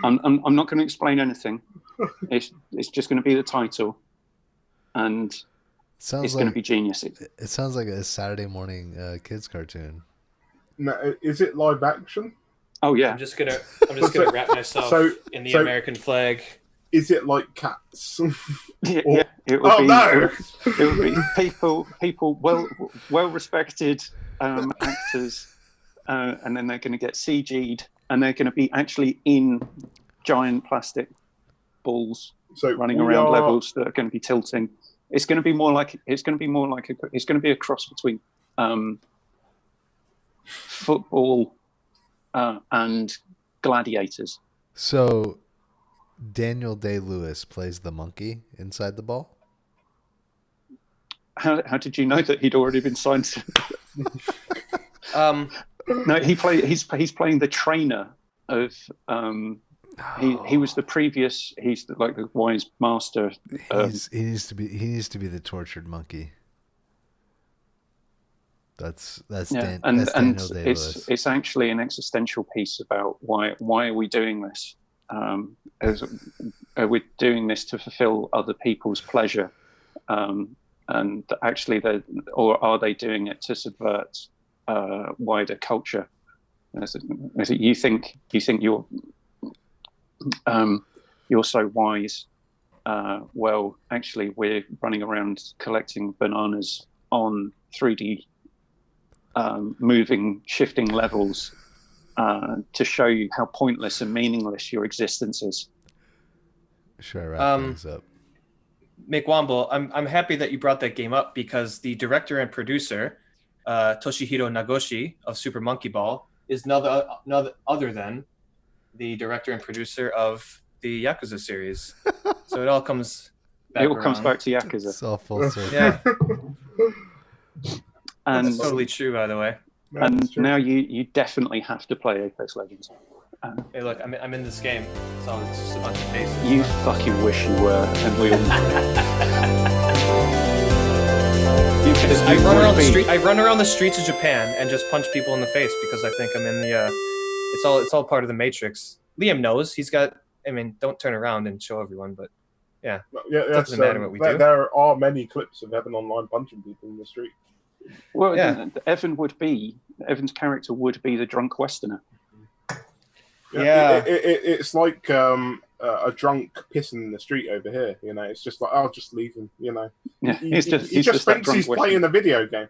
I'm not going to explain anything. It's just going to be the title, and it's going to be genius. It sounds like a Saturday morning kids cartoon. No, is it live action? Oh yeah. I'm just gonna wrap myself in the American flag. Is it like Cats? Yeah, it would It would be people well respected actors, and then they're going to get CG'd, and they're going to be actually in giant plastic balls running around levels that are going to be tilting. It's going to be a cross between football and gladiators. So Daniel Day-Lewis plays the monkey inside the ball? How did you know that he'd already been signed? No, he's playing the trainer of. He was the previous. He's the wise master. He needs to be the tortured monkey. That's Daniel Day-Lewis. It's actually an existential piece about why are we doing this? Are we doing this to fulfill other people's pleasure? And actually, or are they doing it to subvert wider culture? You think you're so wise? Well, actually, we're running around collecting bananas on 3D moving, shifting levels to show you how pointless and meaningless your existence is. Should I wrap things up? Mick Womble, I'm happy that you brought that game up, because the director and producer, Toshihiro Nagoshi of Super Monkey Ball, is none other than the director and producer of the Yakuza series. So it all comes back around. Comes back to Yakuza. It's all full circle. Yeah. And that's totally true, by the way. And now you definitely have to play Apex Legends. Hey, look, I'm in this game, so it's just a bunch of faces. You fucking wish you were, and we all I run around the streets of Japan and just punch people in the face because I think I'm in the. It's all part of the Matrix. Liam knows. He's got. I mean, don't turn around and show everyone, but yeah. It doesn't matter what we do. There are many clips of Evan online punching people in the street. Well, yeah. Evan's character would be the drunk Westerner. Yeah. It's like a drunk pissing in the street over here. You know, it's just like, I'll just leave him. You know, yeah, he just thinks he's playing a video game.